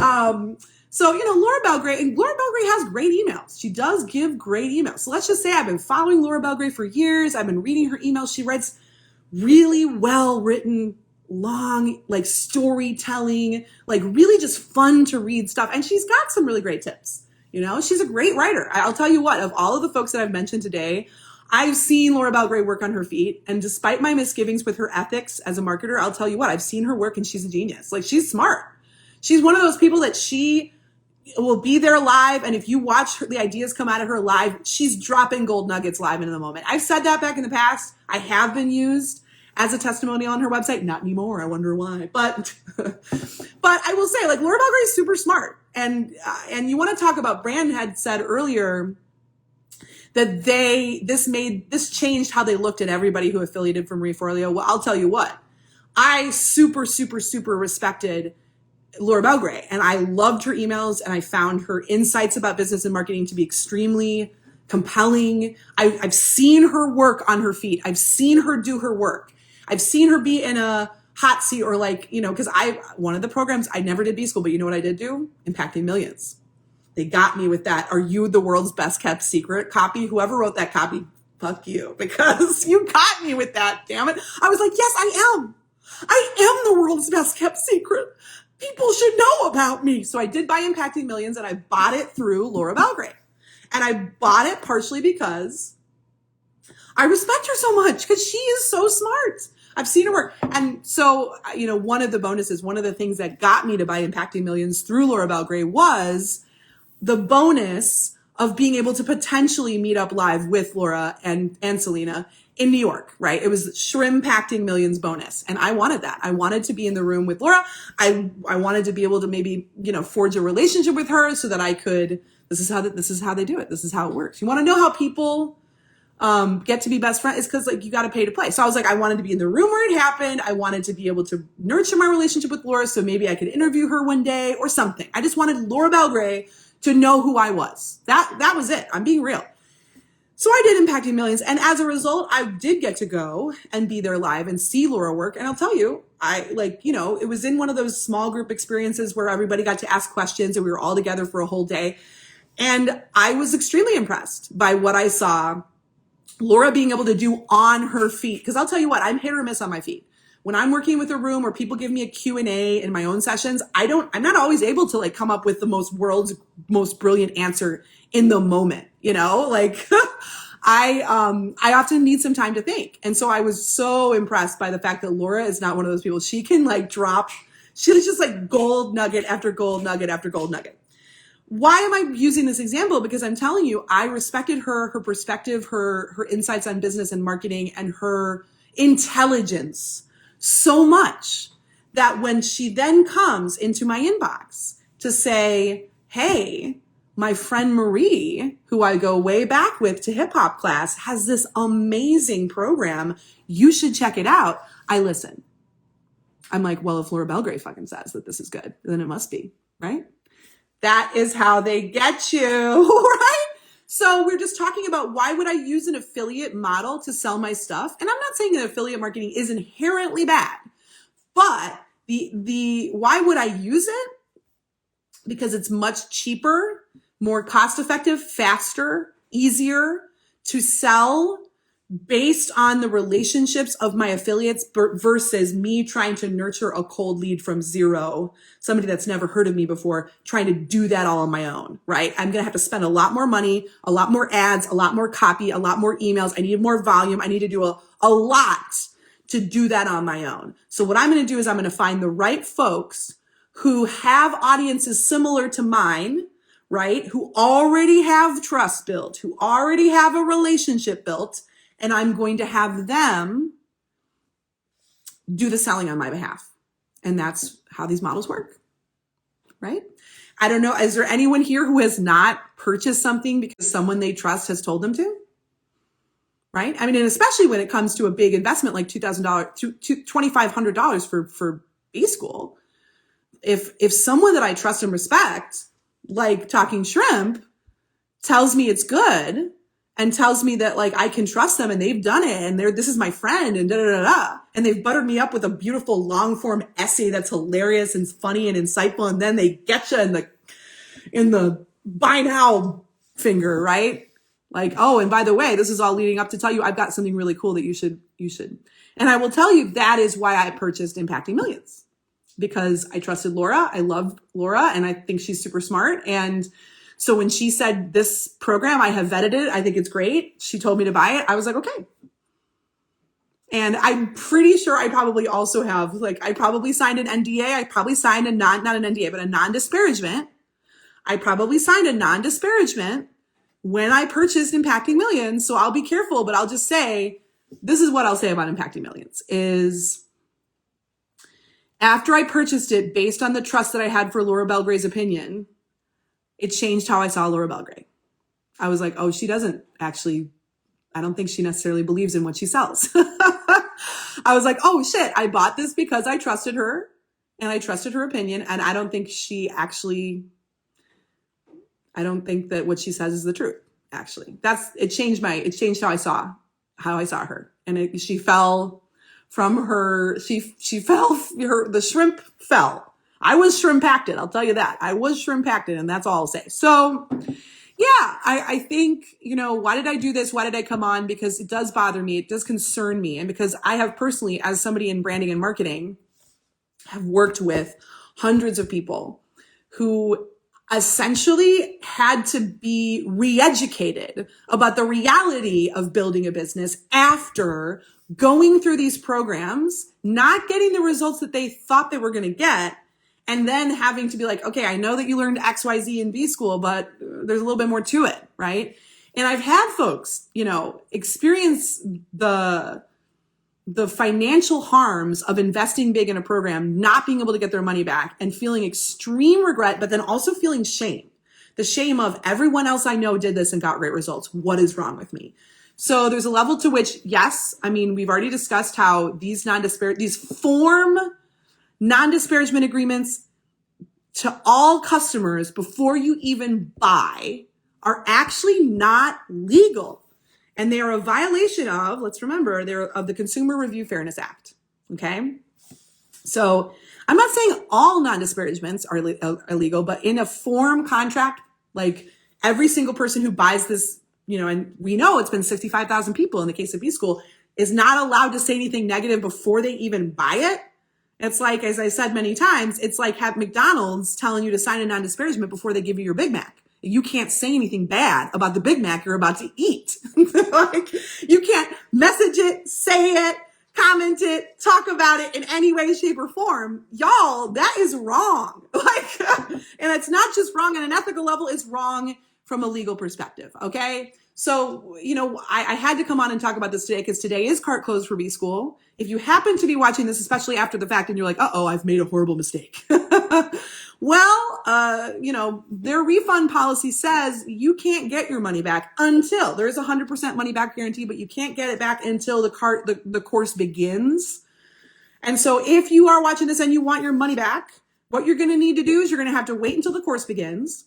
so Laura Belgray has great emails. She does give great emails. So let's just say I've been following Laura Belgray for years. I've been reading her emails. She writes really well written, long, like storytelling, like really just fun to read stuff. And she's got some really great tips. She's a great writer. I'll tell you what, of all of the folks that I've mentioned today, I've seen Laura Belgray work on her feet. And despite my misgivings with her ethics as a marketer, I'll tell you what, I've seen her work and she's a genius. Like, she's smart. She's one of those people that she will be there live. And if you watch the ideas come out of her live, she's dropping gold nuggets live into the moment. I've said that back in the past. I have been used as a testimonial on her website. Not anymore. I wonder why. But I will say, like, Laura Belgray is super smart. And you want to talk about, Brand had said earlier that this changed how they looked at everybody who affiliated from Marie Forleo. Well, I'll tell you what, I super, super, super respected Laura Belgray, and I loved her emails, and I found her insights about business and marketing to be extremely compelling. I've seen her work on her feet. I've seen her do her work. I've seen her be in a hot seat, or because one of the programs, I never did B-School, but you know what I did do? Impacting Millions. They got me with that. Are you the world's best kept secret copy? Whoever wrote that copy, fuck you, because you got me with that, damn it. I was like, yes, I am. I am the world's best kept secret. People should know about me. So I did buy Impacting Millions, and I bought it through Laura Belgray. And I bought it partially because I respect her so much, because she is so smart. I've seen her work. And so, one of the bonuses, one of the things that got me to buy Impacting Millions through Laura Belgray was the bonus of being able to potentially meet up live with Laura and Selena in New York, right? It was Impacting Millions bonus. And I wanted that. I wanted to be in the room with Laura. I wanted to be able to maybe, forge a relationship with her so that I could, this is how they do it. This is how it works. You want to know how people get to be best friends? It's because you got to pay to play. So I was like, I wanted to be in the room where it happened. I wanted to be able to nurture my relationship with Laura, so maybe I could interview her one day or something. I just wanted Laura Belgray to know who I was. That was it. I'm being real. So I did Impacting Millions. And as a result, I did get to go and be there live and see Laura work. And I'll tell you, it was in one of those small group experiences where everybody got to ask questions and we were all together for a whole day. And I was extremely impressed by what I saw Laura being able to do on her feet. Because I'll tell you what, I'm hit or miss on my feet. When I'm working with a room or people give me a Q&A in my own sessions, I'm not always able to come up with the world's most brilliant answer in the moment, I often need some time to think. And so I was so impressed by the fact that Laura is not one of those people. She can she's just gold nugget after gold nugget after gold nugget. Why am I using this example? Because I'm telling you, I respected her perspective, her insights on business and marketing, and her intelligence so much that when she then comes into my inbox to say, hey, my friend Marie, who I go way back with to hip hop class, has this amazing program. You should check it out. I listen. I'm like, well, if Laura Belgray fucking says that this is good, then it must be, right? That is how they get you, right? So we're just talking about, why would I use an affiliate model to sell my stuff? And I'm not saying that affiliate marketing is inherently bad, but why would I use it? Because it's much cheaper, more cost effective, faster, easier to sell based on the relationships of my affiliates versus me trying to nurture a cold lead from zero, somebody that's never heard of me before, trying to do that all on my own, right? I'm going to have to spend a lot more money, a lot more ads, a lot more copy, a lot more emails. I need more volume. I need to do a lot to do that on my own. So what I'm going to do is I'm going to find the right folks who have audiences similar to mine, right? Who already have trust built, who already have a relationship built, and I'm going to have them do the selling on my behalf. And that's how these models work, right? I don't know. Is there anyone here who has not purchased something because someone they trust has told them to? Right? I mean, and especially when it comes to a big investment like $2,000, $2,500 for B school. If someone that I trust and respect, like Talking Shrimp, tells me it's good, and tells me that like I can trust them and they've done it and this is my friend and da da da da, and they've buttered me up with a beautiful long form essay that's hilarious and funny and insightful, and then they get you in the buy now finger, right? Like, oh, and by the way, this is all leading up to tell you I've got something really cool that you should. And I will tell you that is why I purchased Impacting Millions, because I trusted Laura. I love Laura and I think she's super smart. And so when she said this program, I have vetted it, I think it's great, she told me to buy it, I was like, okay. And I'm pretty sure I probably also have, like, I probably signed an NDA. I probably signed not an NDA, but a non-disparagement. I probably signed a non-disparagement when I purchased Impacting Millions. So I'll be careful, but I'll just say, this is what I'll say about Impacting Millions is after I purchased it based on the trust that I had for Laura Belgray's opinion, it changed how I saw Laura Belgray. I was like, oh, she doesn't actually, I don't think she necessarily believes in what she sells. I was like, oh shit, I bought this because I trusted her and I trusted her opinion. And I don't think I don't think that what she says is the truth. Actually, it changed how I saw her. And she fell from her, the shrimp fell. I was shrimpacted. I'll tell you that. I was shrimpacted, and that's all I'll say. So yeah, I think, why did I do this? Why did I come on? Because it does bother me. It does concern me. And because I have personally, as somebody in branding and marketing, have worked with hundreds of people who essentially had to be re-educated about the reality of building a business after going through these programs, not getting the results that they thought they were going to get, and then having to be like, okay, I know that you learned XYZ in B school, but there's a little bit more to it, right? And I've had folks, experience the financial harms of investing big in a program, not being able to get their money back, and feeling extreme regret, but then also feeling shame. The shame of everyone else I know did this and got great results. What is wrong with me? So there's a level to which, yes, I mean, we've already discussed how these form non-disparagement agreements to all customers before you even buy are actually not legal. And they are a violation of, let's remember, they're of the Consumer Review Fairness Act. Okay. So I'm not saying all non-disparagements are illegal, but in a form contract, like every single person who buys this, and we know it's been 65,000 people in the case of B School, is not allowed to say anything negative before they even buy it. It's like, as I said many times, it's like have McDonald's telling you to sign a non-disparagement before they give you your Big Mac. You can't say anything bad about the Big Mac you're about to eat. Like, you can't message it, say it, comment it, talk about it in any way, shape, or form. Y'all, that is wrong. And it's not just wrong on an ethical level, it's wrong from a legal perspective. Okay. So, I had to come on and talk about this today because today is cart closed for B School. If you happen to be watching this, especially after the fact, and you're like, uh-oh, I've made a horrible mistake. Well, their refund policy says you can't get your money back until there is 100% money back guarantee, but you can't get it back until the course begins. And so if you are watching this and you want your money back, what you're going to need to do is you're going to have to wait until the course begins.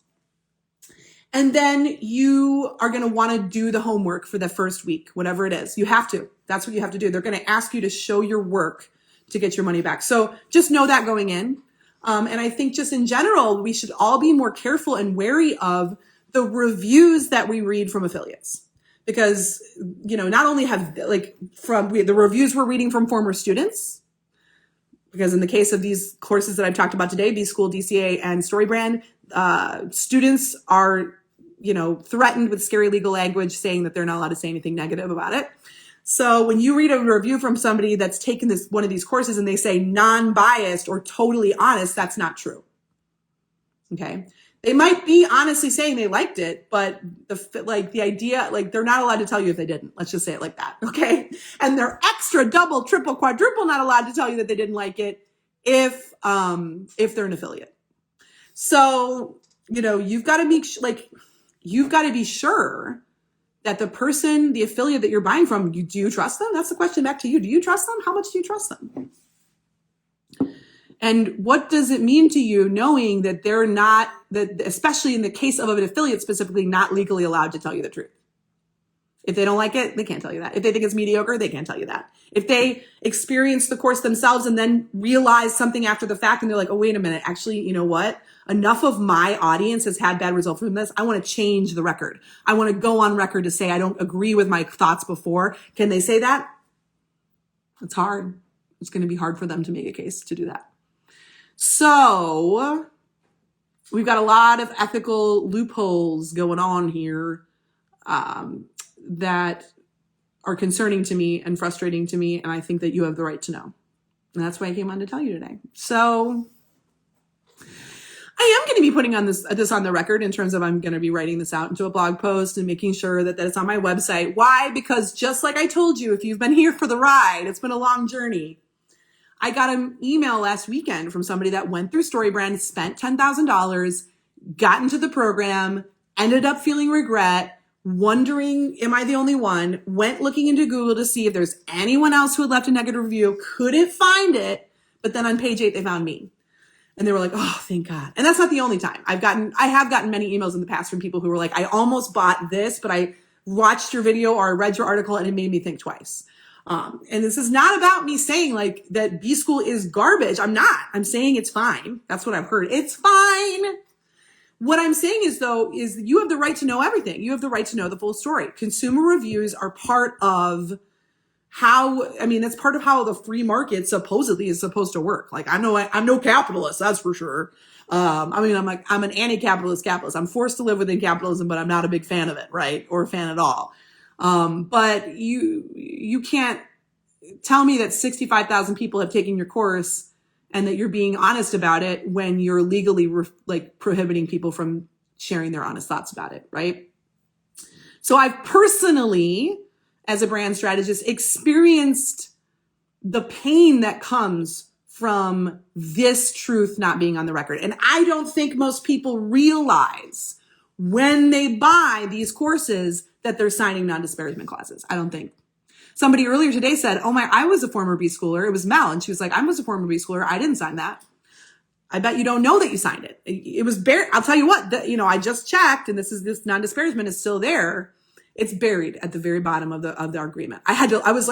And then you are going to want to do the homework for the first week, whatever it is. You have to. That's what you have to do. They're going to ask you to show your work to get your money back. So just know that going in. And I think just in general, we should all be more careful and wary of the reviews that we read from affiliates. because, not only have the reviews we're reading from former students, because in the case of these courses that I've talked about today, B-School, DCA, and StoryBrand, students are, threatened with scary legal language saying that they're not allowed to say anything negative about it. So when you read a review from somebody that's taken one of these courses and they say non-biased or totally honest, that's not true. Okay. They might be honestly saying they liked it, but the idea, they're not allowed to tell you if they didn't. Let's just say it like that. Okay. And they're extra, double, triple, quadruple not allowed to tell you that they didn't like it if they're an affiliate. So, you've got to be sure that the affiliate that you're buying from, do you trust them? That's the question back to you. Do you trust them? How much do you trust them? And what does it mean to you knowing that they're not, that especially in the case of an affiliate specifically, not legally allowed to tell you the truth? If they don't like it, they can't tell you that. If they think it's mediocre, they can't tell you that. If they experience the course themselves and then realize something after the fact and they're like, oh, wait a minute, actually, you know what? Enough of my audience has had bad results from this. I want to change the record. I want to go on record to say I don't agree with my thoughts before. Can they say that? It's hard. It's going to be hard for them to make a case to do that. So we've got a lot of ethical loopholes going on here that are concerning to me and frustrating to me. And I think that you have the right to know. And that's why I came on to tell you today. So I am going to be putting on this on the record in terms of I'm going to be writing this out into a blog post and making sure that it's on my website. Why? Because just like I told you, if you've been here for the ride, it's been a long journey. I got an email last weekend from somebody that went through StoryBrand, spent $10,000, got into the program, ended up feeling regret, wondering, am I the only one? Went looking into Google to see if there's anyone else who had left a negative review, couldn't find it. But then on page 8, they found me. And they were like, oh, thank God. And that's not the only time. I have gotten many emails in the past from people who were like, I almost bought this, but I watched your video or I read your article and it made me think twice. And this is not about me saying that B-School is garbage. I'm not. I'm saying it's fine. That's what I've heard. It's fine. What I'm saying is you have the right to know everything. You have the right to know the full story. Consumer reviews are part of that's part of how the free market supposedly is supposed to work. I'm no capitalist, that's for sure. I'm an anti-capitalist capitalist. I'm forced to live within capitalism, but I'm not a big fan of it, right? Or a fan at all. But you can't tell me that 65,000 people have taken your course and that you're being honest about it when you're legally prohibiting people from sharing their honest thoughts about it, right? So I've personally, as a brand strategist, experienced the pain that comes from this truth not being on the record. And I don't think most people realize when they buy these courses that they're signing non-disparagement clauses. I don't think. Somebody earlier today said, I was a former B-Schooler. It was Mel. And she was like, I was a former B-Schooler. I didn't sign that. I bet you don't know that you signed it. It was buried. I'll tell you what, I just checked and this non-disparagement is still there. It's buried at the very bottom of the agreement. I was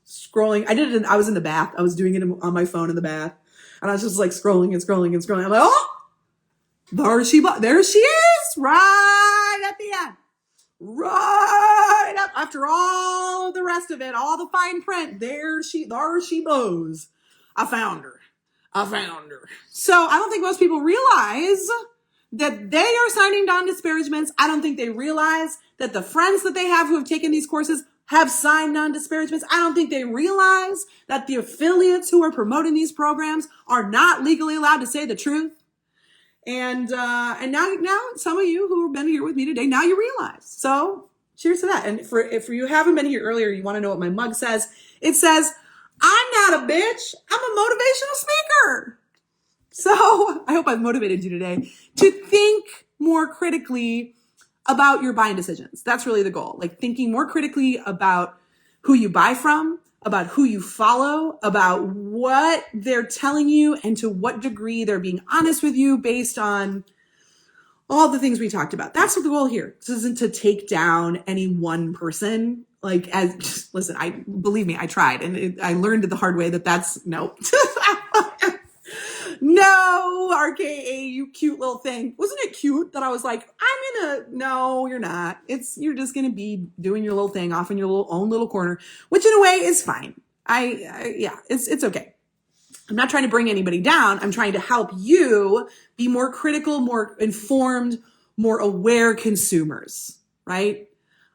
scrolling. I was in the bath. I was doing it on my phone in the bath. And I was just scrolling and scrolling and scrolling. I'm like, oh, there she is right at the end. Right up after all the rest of it, all the fine print. There she goes. I found her. So I don't think most people realize that they are signing non-disparagements. I don't think they realize that the friends that they have who have taken these courses have signed non-disparagements. I don't think they realize that the affiliates who are promoting these programs are not legally allowed to say the truth. And now some of you who have been here with me today, now you realize. So cheers to that. And if you haven't been here earlier, you want to know what my mug says. It says, I'm not a bitch. I'm a motivational speaker. So I hope I've motivated you today to think more critically about your buying decisions. That's really the goal. Thinking more critically about who you buy from, about who you follow, about what they're telling you, and to what degree they're being honest with you based on all the things we talked about. That's what the goal here. This isn't to take down any one person. Believe me, I tried and I learned it the hard way that's no. No, RKA, you cute little thing. Wasn't it cute that I was like, no, you're not. You're just going to be doing your little thing off in your own little corner, which in a way is fine. Yeah, it's okay. I'm not trying to bring anybody down. I'm trying to help you be more critical, more informed, more aware consumers, right?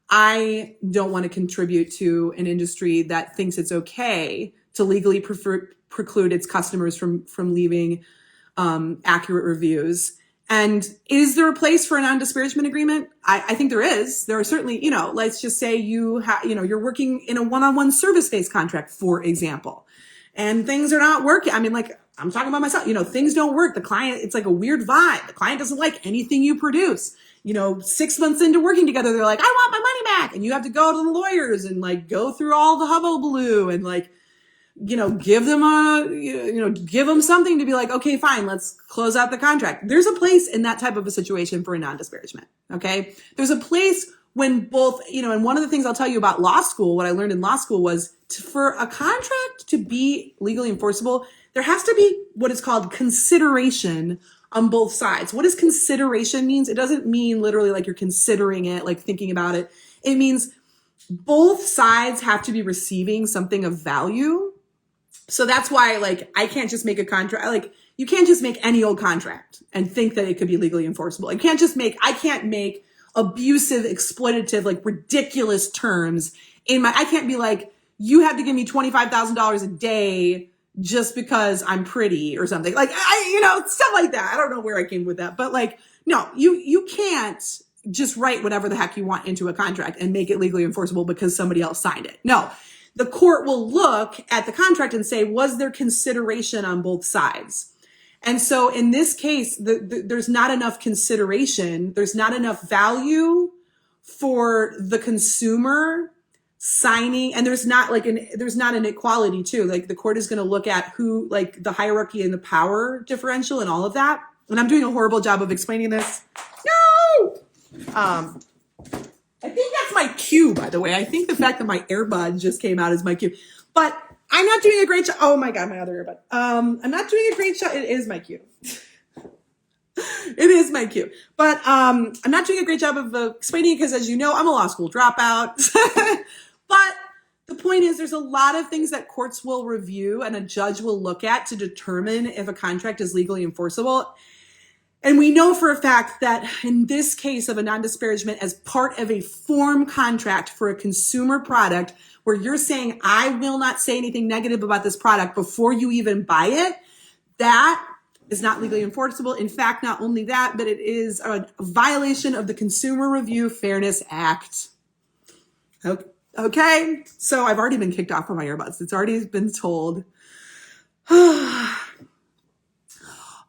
I don't want to contribute to an industry that thinks it's okay to legally preclude its customers from leaving accurate reviews. And is there a place for a non-disparagement agreement? I think there is. There are certainly, let's just say you're working in a one-on-one service-based contract, for example, and things are not working. I mean, like, I'm talking about myself, things don't work. The client, it's like a weird vibe. The client doesn't like anything you produce. 6 months into working together, they're like, I want my money back. And you have to go to the lawyers and like go through all the hullabaloo and like, give them something to be like, okay, fine, let's close out the contract. There's a place in that type of a situation for a non-disparagement. Okay. There's a place when both, and one of the things I'll tell you about law school, what I learned in law school was for a contract to be legally enforceable, there has to be what is called consideration on both sides. What does consideration means? It doesn't mean literally like you're considering it, like thinking about it. It means both sides have to be receiving something of value. So that's why, like, I can't just make a contract. Like, you can't just make any old contract and think that it could be legally enforceable. I can't make abusive, exploitative, like ridiculous terms I can't be like, you have to give me $25,000 a day just because I'm pretty or something. Like, stuff like that. I don't know where I came with that, but like, no, you can't just write whatever the heck you want into a contract and make it legally enforceable because somebody else signed it. No, the court will look at the contract and say, was there consideration on both sides? And so in this case, there's not enough consideration. There's not enough value for the consumer signing. And there's not an equality too. Like, the court is going to look at who, like, the hierarchy and the power differential and all of that. And I'm doing a horrible job of explaining this. No! I think that's my cue, by the way. I think the fact that my earbud just came out is my cue. But I'm not doing a great job. Oh my God, my other earbud. I'm not doing a great job. It is my cue. It is my cue. But I'm not doing a great job of explaining it because, as you know, I'm a law school dropout. But the point is, there's a lot of things that courts will review and a judge will look at to determine if a contract is legally enforceable. And we know for a fact that in this case of a non-disparagement, as part of a form contract for a consumer product where you're saying, I will not say anything negative about this product before you even buy it, that is not legally enforceable. In fact, not only that, but it is a violation of the Consumer Review Fairness Act. Okay, so I've already been kicked off from my earbuds. It's already been told.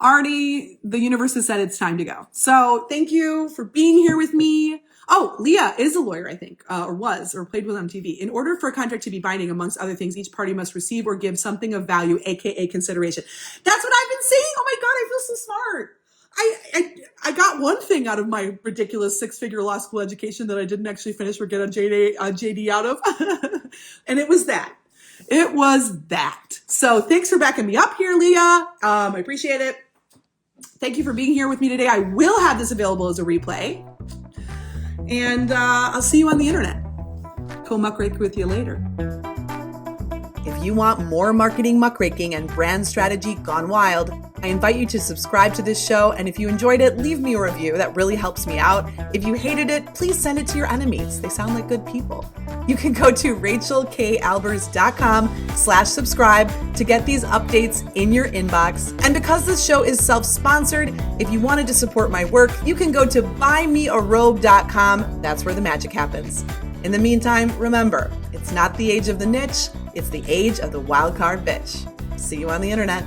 Already, the universe has said it's time to go. So thank you for being here with me. Oh, Leah is a lawyer, I think, or played with on TV. In order for a contract to be binding, amongst other things, each party must receive or give something of value, aka consideration. That's what I've been saying. Oh my God, I feel so smart. I got one thing out of my ridiculous 6-figure law school education that I didn't actually finish or get a JD out of. And it was that. It was that. So thanks for backing me up here, Leah. I appreciate it. Thank you for being here with me today. I will have this available as a replay. And I'll see you on the internet. Go muckrake with you later. If you want more marketing muckraking and brand strategy gone wild, I invite you to subscribe to this show. And if you enjoyed it, leave me a review. That really helps me out. If you hated it, please send it to your enemies. They sound like good people. You can go to rachaelkayalbers.com/subscribe to get these updates in your inbox. And because this show is self-sponsored, if you wanted to support my work, you can go to buymearobe.com. That's where the magic happens. In the meantime, remember, it's not the age of the niche, it's the age of the wild card bitch. See you on the internet.